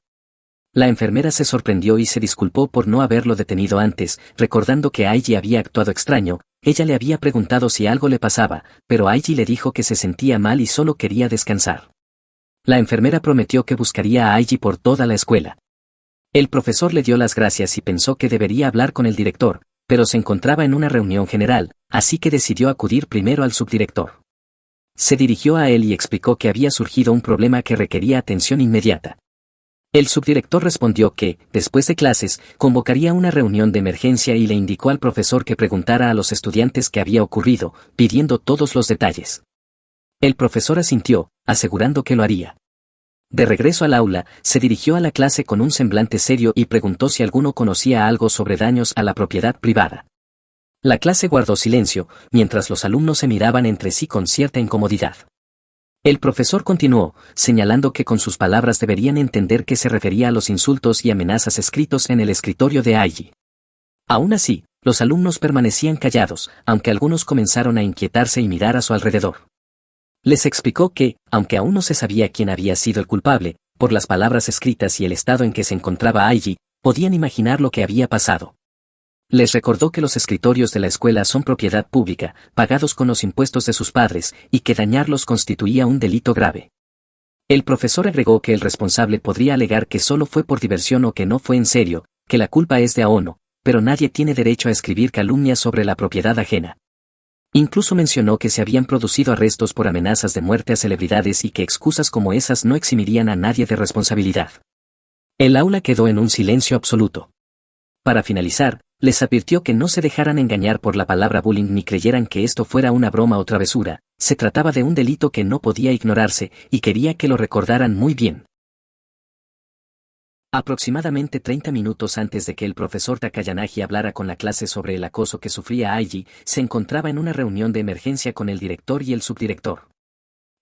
La enfermera se sorprendió y se disculpó por no haberlo detenido antes, recordando que Aiji había actuado extraño. Ella le había preguntado si algo le pasaba, pero Aiji le dijo que se sentía mal y solo quería descansar. La enfermera prometió que buscaría a Aiji por toda la escuela. El profesor le dio las gracias y pensó que debería hablar con el director, pero se encontraba en una reunión general, así que decidió acudir primero al subdirector. Se dirigió a él y explicó que había surgido un problema que requería atención inmediata. El subdirector respondió que, después de clases, convocaría una reunión de emergencia y le indicó al profesor que preguntara a los estudiantes qué había ocurrido, pidiendo todos los detalles. El profesor asintió, asegurando que lo haría. De regreso al aula, se dirigió a la clase con un semblante serio y preguntó si alguno conocía algo sobre daños a la propiedad privada. La clase guardó silencio, mientras los alumnos se miraban entre sí con cierta incomodidad. El profesor continuó, señalando que con sus palabras deberían entender que se refería a los insultos y amenazas escritos en el escritorio de Aiji. Aún así, los alumnos permanecían callados, aunque algunos comenzaron a inquietarse y mirar a su alrededor. Les explicó que, aunque aún no se sabía quién había sido el culpable, por las palabras escritas y el estado en que se encontraba Aiji, podían imaginar lo que había pasado. Les recordó que los escritorios de la escuela son propiedad pública, pagados con los impuestos de sus padres, y que dañarlos constituía un delito grave. El profesor agregó que el responsable podría alegar que solo fue por diversión o que no fue en serio, que la culpa es de Aono, pero nadie tiene derecho a escribir calumnias sobre la propiedad ajena. Incluso mencionó que se habían producido arrestos por amenazas de muerte a celebridades y que excusas como esas no eximirían a nadie de responsabilidad. El aula quedó en un silencio absoluto. Para finalizar, les advirtió que no se dejaran engañar por la palabra bullying ni creyeran que esto fuera una broma o travesura, se trataba de un delito que no podía ignorarse, y quería que lo recordaran muy bien. Aproximadamente 30 minutos antes de que el profesor Takayanagi hablara con la clase sobre el acoso que sufría Aiji, se encontraba en una reunión de emergencia con el director y el subdirector.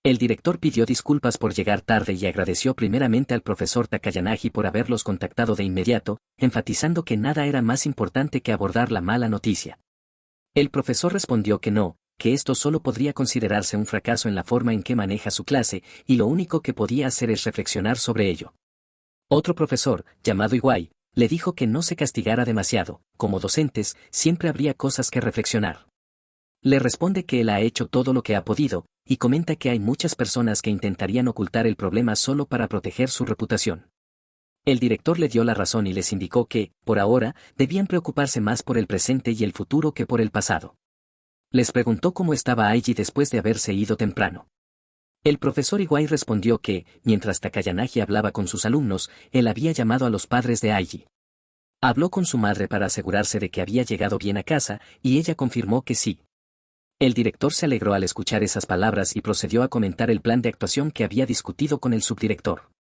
El director pidió disculpas por llegar tarde y agradeció primeramente al profesor Takayanagi por haberlos contactado de inmediato, enfatizando que nada era más importante que abordar la mala noticia. El profesor respondió que no, que esto solo podría considerarse un fracaso en la forma en que maneja su clase, y lo único que podía hacer es reflexionar sobre ello. Otro profesor, llamado Iwai, le dijo que no se castigara demasiado, como docentes, siempre habría cosas que reflexionar. Le responde que él ha hecho todo lo que ha podido, y comenta que hay muchas personas que intentarían ocultar el problema solo para proteger su reputación. El director le dio la razón y les indicó que, por ahora, debían preocuparse más por el presente y el futuro que por el pasado. Les preguntó cómo estaba Aiji después de haberse ido temprano. El profesor Iwai respondió que, mientras Takayanagi hablaba con sus alumnos, él había llamado a los padres de Aiji. Habló con su madre para asegurarse de que había llegado bien a casa, y ella confirmó que sí. El director se alegró al escuchar esas palabras y procedió a comentar el plan de actuación que había discutido con el subdirector.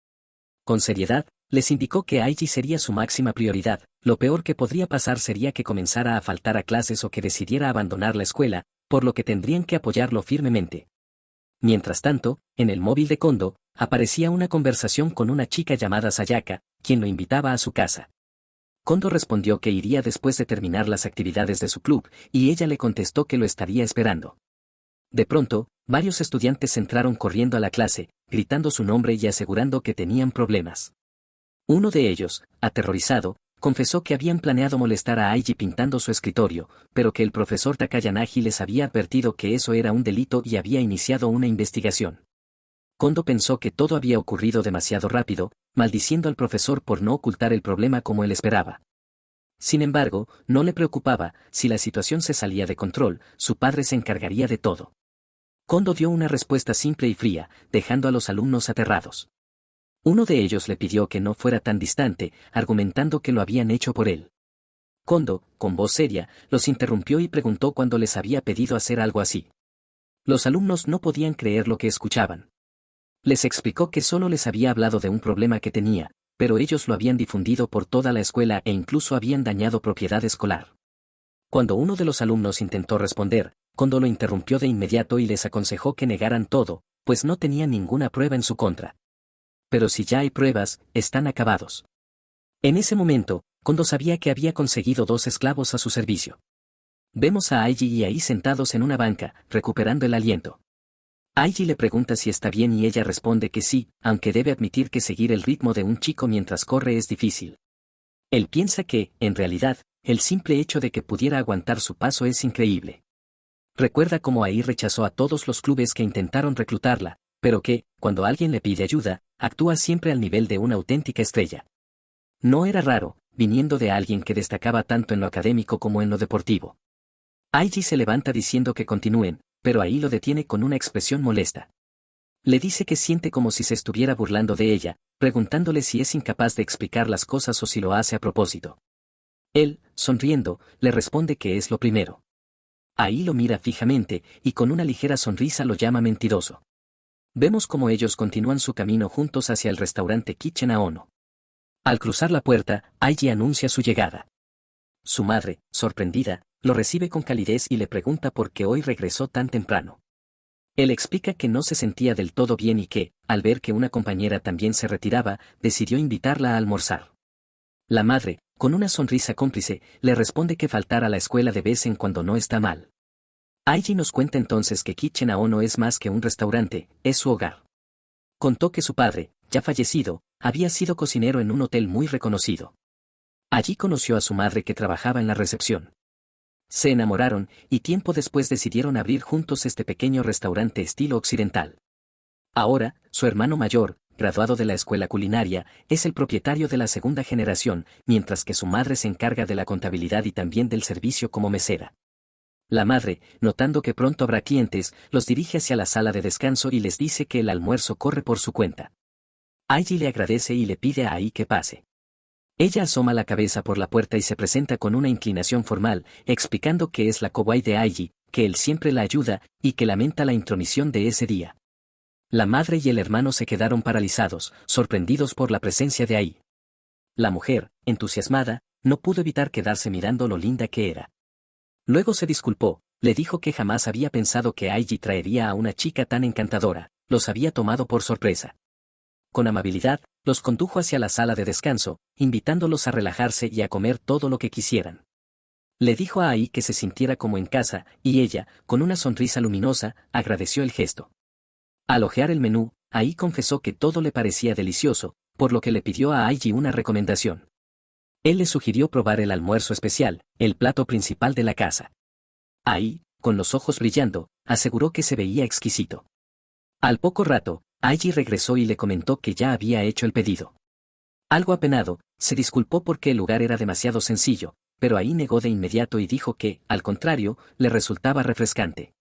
Con seriedad, les indicó que Aiji sería su máxima prioridad, lo peor que podría pasar sería que comenzara a faltar a clases o que decidiera abandonar la escuela, por lo que tendrían que apoyarlo firmemente. Mientras tanto, en el móvil de Kondo, aparecía una conversación con una chica llamada Sayaka, quien lo invitaba a su casa. Kondo respondió que iría después de terminar las actividades de su club, y ella le contestó que lo estaría esperando. De pronto, varios estudiantes entraron corriendo a la clase, gritando su nombre y asegurando que tenían problemas. Uno de ellos, aterrorizado, confesó que habían planeado molestar a Aiji pintando su escritorio, pero que el profesor Takayanagi les había advertido que eso era un delito y había iniciado una investigación. Kondo pensó que todo había ocurrido demasiado rápido, maldiciendo al profesor por no ocultar el problema como él esperaba. Sin embargo, no le preocupaba, si la situación se salía de control, su padre se encargaría de todo. Kondo dio una respuesta simple y fría, dejando a los alumnos aterrados. Uno de ellos le pidió que no fuera tan distante, argumentando que lo habían hecho por él. Kondo, con voz seria, los interrumpió y preguntó cuándo les había pedido hacer algo así. Los alumnos no podían creer lo que escuchaban. Les explicó que solo les había hablado de un problema que tenía, pero ellos lo habían difundido por toda la escuela e incluso habían dañado propiedad escolar. Cuando uno de los alumnos intentó responder, Kondo lo interrumpió de inmediato y les aconsejó que negaran todo, pues no tenían ninguna prueba en su contra. Pero si ya hay pruebas, están acabados. En ese momento, Kondo sabía que había conseguido 2 esclavos a su servicio. Vemos a Aiji y Ai sentados en una banca, recuperando el aliento. Aiji le pregunta si está bien y ella responde que sí, aunque debe admitir que seguir el ritmo de un chico mientras corre es difícil. Él piensa que, en realidad, el simple hecho de que pudiera aguantar su paso es increíble. Recuerda cómo Ai rechazó a todos los clubes que intentaron reclutarla, pero que, cuando alguien le pide ayuda, actúa siempre al nivel de una auténtica estrella. No era raro, viniendo de alguien que destacaba tanto en lo académico como en lo deportivo. Aiji se levanta diciendo que continúen, pero Ai lo detiene con una expresión molesta. Le dice que siente como si se estuviera burlando de ella, preguntándole si es incapaz de explicar las cosas o si lo hace a propósito. Él, sonriendo, le responde que es lo primero. Ai lo mira fijamente, y con una ligera sonrisa lo llama mentiroso. Vemos cómo ellos continúan su camino juntos hacia el restaurante Kitchen Aono. Al cruzar la puerta, Aiji anuncia su llegada. Su madre, sorprendida, lo recibe con calidez y le pregunta por qué hoy regresó tan temprano. Él explica que no se sentía del todo bien y que, al ver que una compañera también se retiraba, decidió invitarla a almorzar. La madre, con una sonrisa cómplice, le responde que faltar a la escuela de vez en cuando no está mal. Aiji nos cuenta entonces que Kitchen Aono es más que un restaurante, es su hogar. Contó que su padre, ya fallecido, había sido cocinero en un hotel muy reconocido. Allí conoció a su madre que trabajaba en la recepción. Se enamoraron, y tiempo después decidieron abrir juntos este pequeño restaurante estilo occidental. Ahora, su hermano mayor, graduado de la escuela culinaria, es el propietario de la segunda generación, mientras que su madre se encarga de la contabilidad y también del servicio como mesera. La madre, notando que pronto habrá clientes, los dirige hacia la sala de descanso y les dice que el almuerzo corre por su cuenta. Aiji le agradece y le pide a Ai que pase. Ella asoma la cabeza por la puerta y se presenta con una inclinación formal, explicando que es la kawaii de Aiji, que él siempre la ayuda, y que lamenta la intromisión de ese día. La madre y el hermano se quedaron paralizados, sorprendidos por la presencia de Ai. La mujer, entusiasmada, no pudo evitar quedarse mirando lo linda que era. Luego se disculpó, le dijo que jamás había pensado que Aiji traería a una chica tan encantadora, los había tomado por sorpresa. Con amabilidad, los condujo hacia la sala de descanso, invitándolos a relajarse y a comer todo lo que quisieran. Le dijo a Ai que se sintiera como en casa, y ella, con una sonrisa luminosa, agradeció el gesto. Al hojear el menú, Ai confesó que todo le parecía delicioso, por lo que le pidió a Aiji una recomendación. Él le sugirió probar el almuerzo especial, el plato principal de la casa. Ai, con los ojos brillando, aseguró que se veía exquisito. Al poco rato, Aiji regresó y le comentó que ya había hecho el pedido. Algo apenado, se disculpó porque el lugar era demasiado sencillo, pero Ai negó de inmediato y dijo que, al contrario, le resultaba refrescante.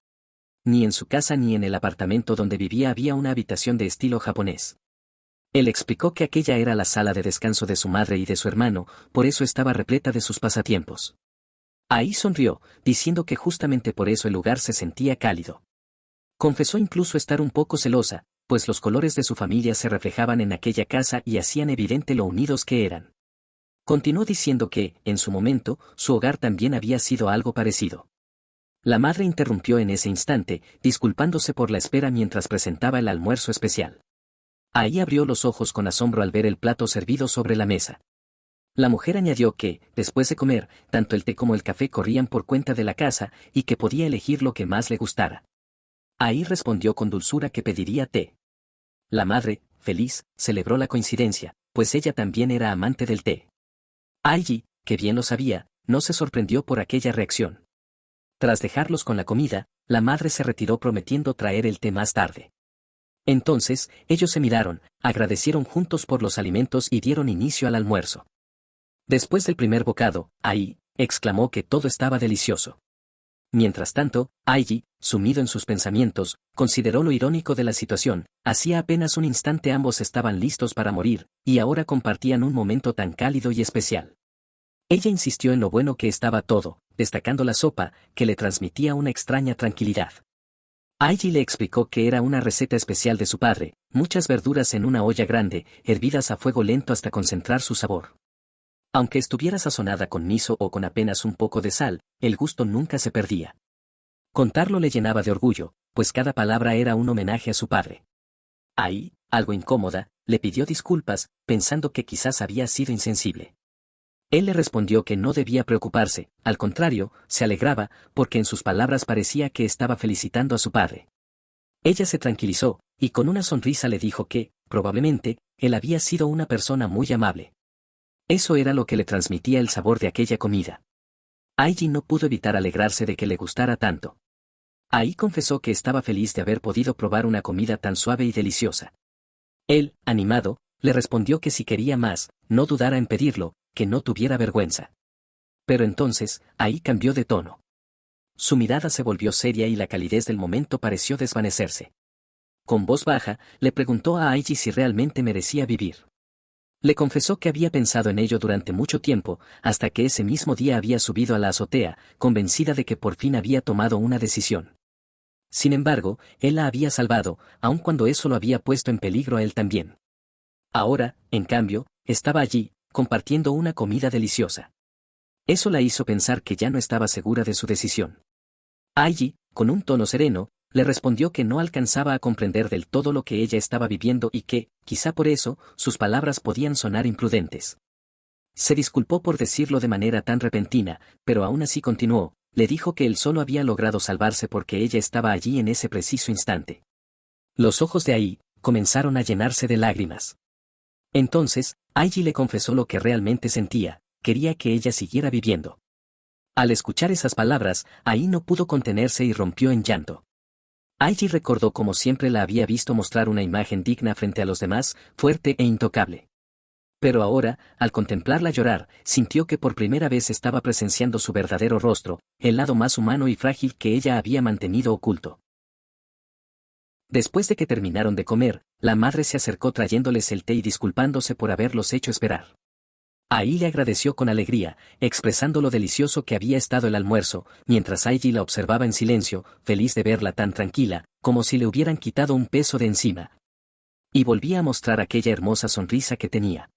Ni en su casa ni en el apartamento donde vivía había una habitación de estilo japonés. Él explicó que aquella era la sala de descanso de su madre y de su hermano, por eso estaba repleta de sus pasatiempos. Ai sonrió, diciendo que justamente por eso el lugar se sentía cálido. Confesó incluso estar un poco celosa, pues los colores de su familia se reflejaban en aquella casa y hacían evidente lo unidos que eran. Continuó diciendo que, en su momento, su hogar también había sido algo parecido. La madre interrumpió en ese instante, disculpándose por la espera mientras presentaba el almuerzo especial. Ai abrió los ojos con asombro al ver el plato servido sobre la mesa. La mujer añadió que, después de comer, tanto el té como el café corrían por cuenta de la casa y que podía elegir lo que más le gustara. Ai respondió con dulzura que pediría té. La madre, feliz, celebró la coincidencia, pues ella también era amante del té. Aiji, que bien lo sabía, no se sorprendió por aquella reacción. Tras dejarlos con la comida, la madre se retiró prometiendo traer el té más tarde. Entonces, ellos se miraron, agradecieron juntos por los alimentos y dieron inicio al almuerzo. Después del primer bocado, Ai exclamó que todo estaba delicioso. Mientras tanto, Aiji, sumido en sus pensamientos, consideró lo irónico de la situación. Hacía apenas un instante ambos estaban listos para morir, y ahora compartían un momento tan cálido y especial. Ella insistió en lo bueno que estaba todo, destacando la sopa, que le transmitía una extraña tranquilidad. Aiji le explicó que era una receta especial de su padre, muchas verduras en una olla grande, hervidas a fuego lento hasta concentrar su sabor. Aunque estuviera sazonada con miso o con apenas un poco de sal, el gusto nunca se perdía. Contarlo le llenaba de orgullo, pues cada palabra era un homenaje a su padre. Ai, algo incómoda, le pidió disculpas, pensando que quizás había sido insensible. Él le respondió que no debía preocuparse, al contrario, se alegraba, porque en sus palabras parecía que estaba felicitando a su padre. Ella se tranquilizó, y con una sonrisa le dijo que, probablemente, él había sido una persona muy amable. Eso era lo que le transmitía el sabor de aquella comida. Aiji no pudo evitar alegrarse de que le gustara tanto. Ai confesó que estaba feliz de haber podido probar una comida tan suave y deliciosa. Él, animado, le respondió que si quería más, no dudara en pedirlo, que no tuviera vergüenza. Pero entonces, Ai cambió de tono. Su mirada se volvió seria y la calidez del momento pareció desvanecerse. Con voz baja, le preguntó a Aiji si realmente merecía vivir. Le confesó que había pensado en ello durante mucho tiempo, hasta que ese mismo día había subido a la azotea, convencida de que por fin había tomado una decisión. Sin embargo, él la había salvado, aun cuando eso lo había puesto en peligro a él también. Ahora, en cambio, estaba allí, compartiendo una comida deliciosa. Eso la hizo pensar que ya no estaba segura de su decisión. Aiji, con un tono sereno, le respondió que no alcanzaba a comprender del todo lo que ella estaba viviendo y que, quizá por eso, sus palabras podían sonar imprudentes. Se disculpó por decirlo de manera tan repentina, pero aún así continuó, le dijo que él solo había logrado salvarse porque ella estaba allí en ese preciso instante. Los ojos de Ai comenzaron a llenarse de lágrimas. Entonces, Aiji le confesó lo que realmente sentía, quería que ella siguiera viviendo. Al escuchar esas palabras, Ai no pudo contenerse y rompió en llanto. Aiji recordó cómo siempre la había visto mostrar una imagen digna frente a los demás, fuerte e intocable. Pero ahora, al contemplarla llorar, sintió que por primera vez estaba presenciando su verdadero rostro, el lado más humano y frágil que ella había mantenido oculto. Después de que terminaron de comer, la madre se acercó trayéndoles el té y disculpándose por haberlos hecho esperar. Ai le agradeció con alegría, expresando lo delicioso que había estado el almuerzo, mientras Aiji la observaba en silencio, feliz de verla tan tranquila, como si le hubieran quitado un peso de encima. Y volvía a mostrar aquella hermosa sonrisa que tenía.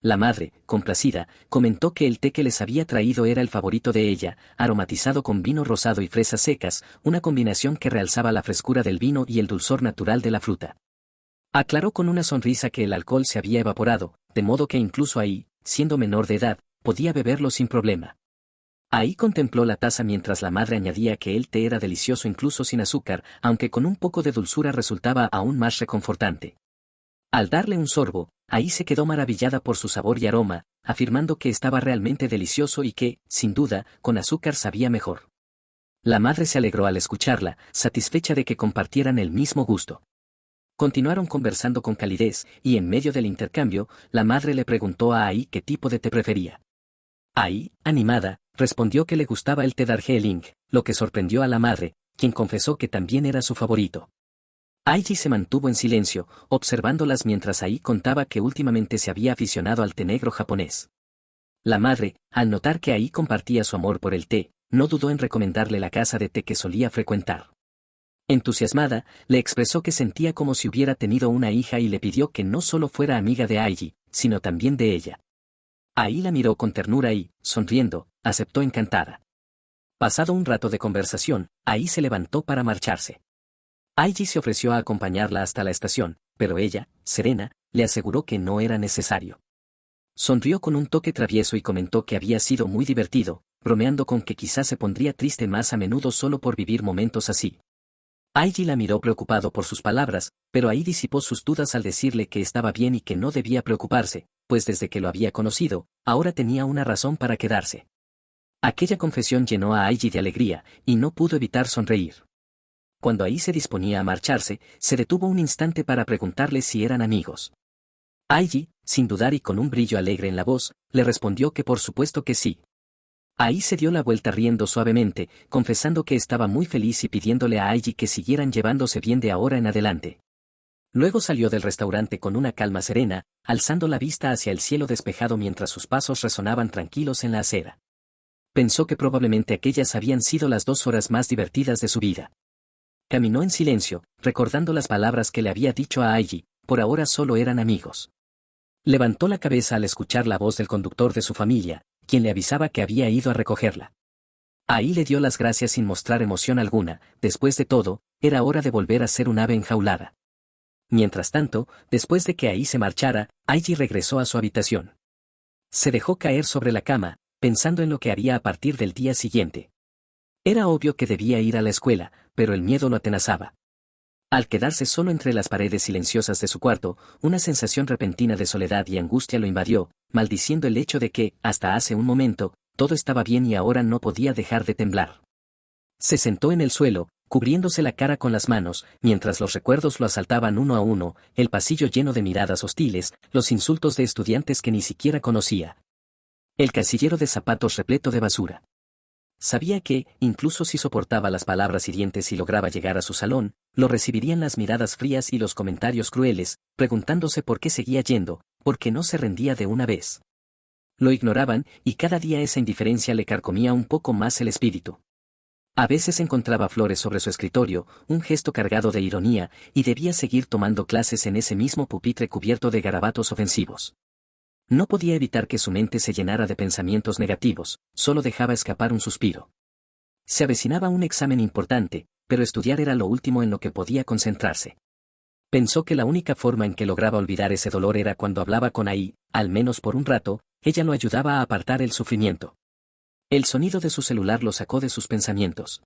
La madre, complacida, comentó que el té que les había traído era el favorito de ella, aromatizado con vino rosado y fresas secas, una combinación que realzaba la frescura del vino y el dulzor natural de la fruta. Aclaró con una sonrisa que el alcohol se había evaporado, de modo que incluso Ai, siendo menor de edad, podía beberlo sin problema. Ai contempló la taza mientras la madre añadía que el té era delicioso incluso sin azúcar, aunque con un poco de dulzura resultaba aún más reconfortante. Al darle un sorbo, Ai se quedó maravillada por su sabor y aroma, afirmando que estaba realmente delicioso y que, sin duda, con azúcar sabía mejor. La madre se alegró al escucharla, satisfecha de que compartieran el mismo gusto. Continuaron conversando con calidez, y en medio del intercambio, la madre le preguntó a Ai qué tipo de té prefería. Ai, animada, respondió que le gustaba el té Darjeeling, lo que sorprendió a la madre, quien confesó que también era su favorito. Aiji se mantuvo en silencio, observándolas mientras Ai contaba que últimamente se había aficionado al té negro japonés. La madre, al notar que Ai compartía su amor por el té, no dudó en recomendarle la casa de té que solía frecuentar. Entusiasmada, le expresó que sentía como si hubiera tenido una hija y le pidió que no solo fuera amiga de Aiji, sino también de ella. Ai la miró con ternura y, sonriendo, aceptó encantada. Pasado un rato de conversación, Ai se levantó para marcharse. Aiji se ofreció a acompañarla hasta la estación, pero ella, serena, le aseguró que no era necesario. Sonrió con un toque travieso y comentó que había sido muy divertido, bromeando con que quizás se pondría triste más a menudo solo por vivir momentos así. Aiji la miró preocupado por sus palabras, pero Ai disipó sus dudas al decirle que estaba bien y que no debía preocuparse, pues desde que lo había conocido, ahora tenía una razón para quedarse. Aquella confesión llenó a Aiji de alegría, y no pudo evitar sonreír. Cuando Ai se disponía a marcharse, se detuvo un instante para preguntarle si eran amigos. Aiji, sin dudar y con un brillo alegre en la voz, le respondió que por supuesto que sí. Ai se dio la vuelta riendo suavemente, confesando que estaba muy feliz y pidiéndole a Aiji que siguieran llevándose bien de ahora en adelante. Luego salió del restaurante con una calma serena, alzando la vista hacia el cielo despejado mientras sus pasos resonaban tranquilos en la acera. Pensó que probablemente aquellas habían sido las 2 horas más divertidas de su vida. Caminó en silencio, recordando las palabras que le había dicho a Aiji, por ahora solo eran amigos. Levantó la cabeza al escuchar la voz del conductor de su familia, quien le avisaba que había ido a recogerla. Ai le dio las gracias sin mostrar emoción alguna, después de todo, era hora de volver a ser un ave enjaulada. Mientras tanto, después de que Ai se marchara, Aiji regresó a su habitación. Se dejó caer sobre la cama, pensando en lo que haría a partir del día siguiente. Era obvio que debía ir a la escuela, pero el miedo lo atenazaba. Al quedarse solo entre las paredes silenciosas de su cuarto, una sensación repentina de soledad y angustia lo invadió, maldiciendo el hecho de que, hasta hace un momento, todo estaba bien y ahora no podía dejar de temblar. Se sentó en el suelo, cubriéndose la cara con las manos, mientras los recuerdos lo asaltaban uno a uno, el pasillo lleno de miradas hostiles, los insultos de estudiantes que ni siquiera conocía. El casillero de zapatos repleto de basura. Sabía que, incluso si soportaba las palabras hirientes y lograba llegar a su salón, lo recibirían las miradas frías y los comentarios crueles, preguntándose por qué seguía yendo, por qué no se rendía de una vez. Lo ignoraban, y cada día esa indiferencia le carcomía un poco más el espíritu. A veces encontraba flores sobre su escritorio, un gesto cargado de ironía, y debía seguir tomando clases en ese mismo pupitre cubierto de garabatos ofensivos. No podía evitar que su mente se llenara de pensamientos negativos, solo dejaba escapar un suspiro. Se avecinaba un examen importante, pero estudiar era lo último en lo que podía concentrarse. Pensó que la única forma en que lograba olvidar ese dolor era cuando hablaba con Ai, al menos por un rato, ella lo ayudaba a apartar el sufrimiento. El sonido de su celular lo sacó de sus pensamientos.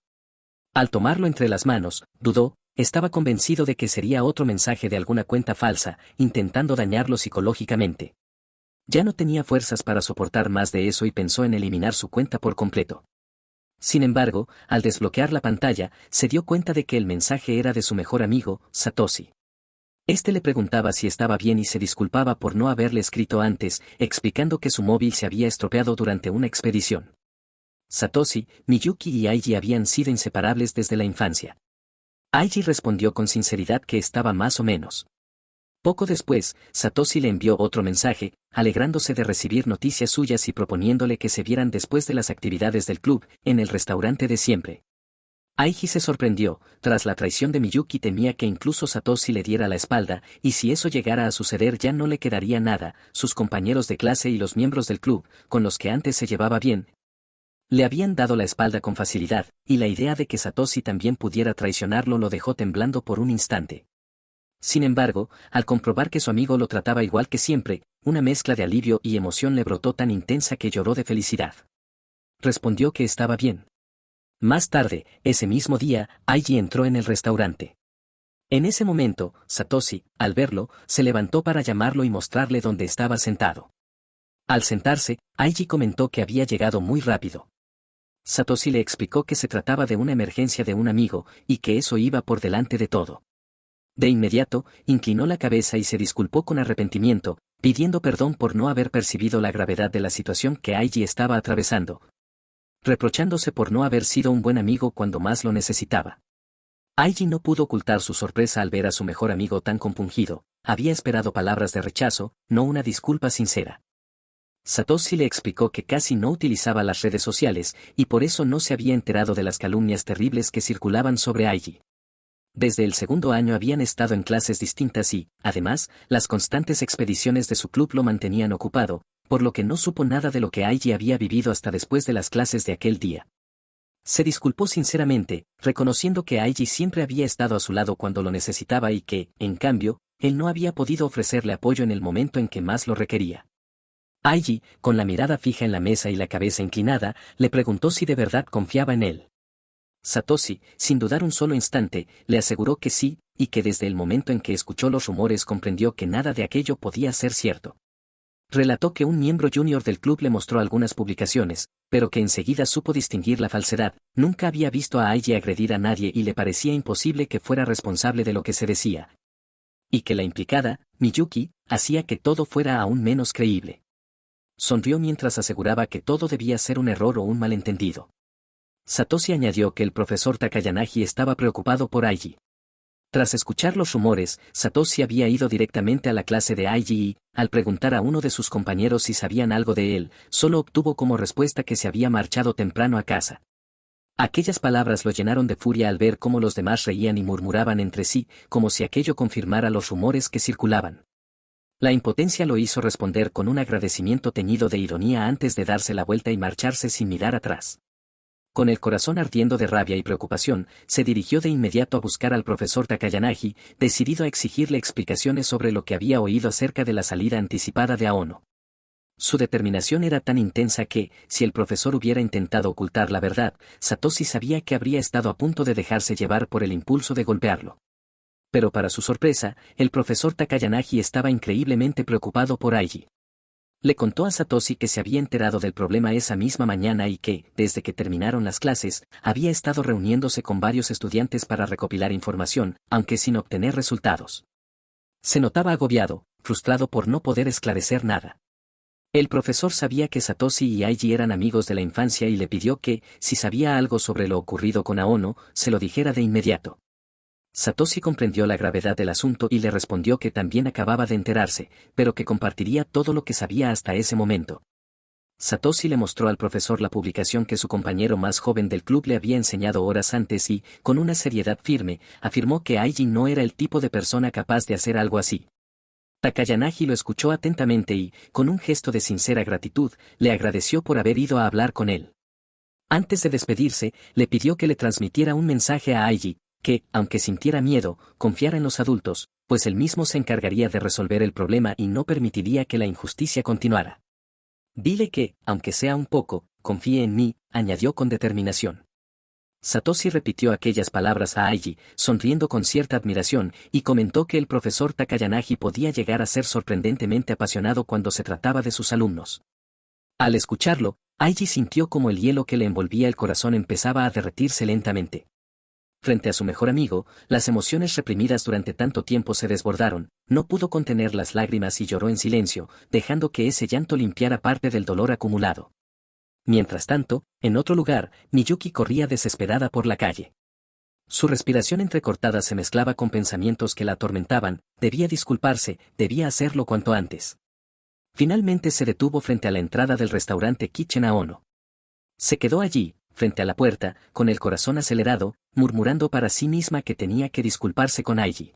Al tomarlo entre las manos, dudó, estaba convencido de que sería otro mensaje de alguna cuenta falsa, intentando dañarlo psicológicamente. Ya no tenía fuerzas para soportar más de eso y pensó en eliminar su cuenta por completo. Sin embargo, al desbloquear la pantalla, se dio cuenta de que el mensaje era de su mejor amigo, Satoshi. Este le preguntaba si estaba bien y se disculpaba por no haberle escrito antes, explicando que su móvil se había estropeado durante una expedición. Satoshi, Miyuki y Aiji habían sido inseparables desde la infancia. Aiji respondió con sinceridad que estaba más o menos. Poco después, Satoshi le envió otro mensaje, alegrándose de recibir noticias suyas y proponiéndole que se vieran después de las actividades del club, en el restaurante de siempre. Aiji se sorprendió, tras la traición de Miyuki temía que incluso Satoshi le diera la espalda, y si eso llegara a suceder ya no le quedaría nada, sus compañeros de clase y los miembros del club, con los que antes se llevaba bien, le habían dado la espalda con facilidad, y la idea de que Satoshi también pudiera traicionarlo lo dejó temblando por un instante. Sin embargo, al comprobar que su amigo lo trataba igual que siempre, una mezcla de alivio y emoción le brotó tan intensa que lloró de felicidad. Respondió que estaba bien. Más tarde, ese mismo día, Aiji entró en el restaurante. En ese momento, Satoshi, al verlo, se levantó para llamarlo y mostrarle dónde estaba sentado. Al sentarse, Aiji comentó que había llegado muy rápido. Satoshi le explicó que se trataba de una emergencia de un amigo, y que eso iba por delante de todo. De inmediato, inclinó la cabeza y se disculpó con arrepentimiento, pidiendo perdón por no haber percibido la gravedad de la situación que Aiji estaba atravesando, reprochándose por no haber sido un buen amigo cuando más lo necesitaba. Aiji no pudo ocultar su sorpresa al ver a su mejor amigo tan compungido, había esperado palabras de rechazo, no una disculpa sincera. Satoshi le explicó que casi no utilizaba las redes sociales, y por eso no se había enterado de las calumnias terribles que circulaban sobre Aiji. Desde el segundo año habían estado en clases distintas y, además, las constantes expediciones de su club lo mantenían ocupado, por lo que no supo nada de lo que Aiji había vivido hasta después de las clases de aquel día. Se disculpó sinceramente, reconociendo que Aiji siempre había estado a su lado cuando lo necesitaba y que, en cambio, él no había podido ofrecerle apoyo en el momento en que más lo requería. Aiji, con la mirada fija en la mesa y la cabeza inclinada, le preguntó si de verdad confiaba en él. Satoshi, sin dudar un solo instante, le aseguró que sí, y que desde el momento en que escuchó los rumores comprendió que nada de aquello podía ser cierto. Relató que un miembro junior del club le mostró algunas publicaciones, pero que enseguida supo distinguir la falsedad, nunca había visto a Aiji agredir a nadie y le parecía imposible que fuera responsable de lo que se decía. Y que la implicada, Miyuki, hacía que todo fuera aún menos creíble. Sonrió mientras aseguraba que todo debía ser un error o un malentendido. Satoshi añadió que el profesor Takayanagi estaba preocupado por Aiji. Tras escuchar los rumores, Satoshi había ido directamente a la clase de Aiji y, al preguntar a uno de sus compañeros si sabían algo de él, solo obtuvo como respuesta que se había marchado temprano a casa. Aquellas palabras lo llenaron de furia al ver cómo los demás reían y murmuraban entre sí, como si aquello confirmara los rumores que circulaban. La impotencia lo hizo responder con un agradecimiento teñido de ironía antes de darse la vuelta y marcharse sin mirar atrás. Con el corazón ardiendo de rabia y preocupación, se dirigió de inmediato a buscar al profesor Takayanagi, decidido a exigirle explicaciones sobre lo que había oído acerca de la salida anticipada de Aono. Su determinación era tan intensa que, si el profesor hubiera intentado ocultar la verdad, Satoshi sabía que habría estado a punto de dejarse llevar por el impulso de golpearlo. Pero para su sorpresa, el profesor Takayanagi estaba increíblemente preocupado por Aiji. Le contó a Satoshi que se había enterado del problema esa misma mañana y que, desde que terminaron las clases, había estado reuniéndose con varios estudiantes para recopilar información, aunque sin obtener resultados. Se notaba agobiado, frustrado por no poder esclarecer nada. El profesor sabía que Satoshi y Aiji eran amigos de la infancia y le pidió que, si sabía algo sobre lo ocurrido con Aono, se lo dijera de inmediato. Satoshi comprendió la gravedad del asunto y le respondió que también acababa de enterarse, pero que compartiría todo lo que sabía hasta ese momento. Satoshi le mostró al profesor la publicación que su compañero más joven del club le había enseñado horas antes y, con una seriedad firme, afirmó que Aiji no era el tipo de persona capaz de hacer algo así. Takayanagi lo escuchó atentamente y, con un gesto de sincera gratitud, le agradeció por haber ido a hablar con él. Antes de despedirse, le pidió que le transmitiera un mensaje a Aiji, que, aunque sintiera miedo, confiara en los adultos, pues él mismo se encargaría de resolver el problema y no permitiría que la injusticia continuara. Dile que, aunque sea un poco, confíe en mí, añadió con determinación. Satoshi repitió aquellas palabras a Aiji, sonriendo con cierta admiración, y comentó que el profesor Takayanagi podía llegar a ser sorprendentemente apasionado cuando se trataba de sus alumnos. Al escucharlo, Aiji sintió como el hielo que le envolvía el corazón empezaba a derretirse lentamente. Frente a su mejor amigo, las emociones reprimidas durante tanto tiempo se desbordaron, no pudo contener las lágrimas y lloró en silencio, dejando que ese llanto limpiara parte del dolor acumulado. Mientras tanto, en otro lugar, Miyuki corría desesperada por la calle. Su respiración entrecortada se mezclaba con pensamientos que la atormentaban, debía disculparse, debía hacerlo cuanto antes. Finalmente se detuvo frente a la entrada del restaurante Kitchen Aono. Se quedó allí, frente a la puerta, con el corazón acelerado, murmurando para sí misma que tenía que disculparse con Aiji.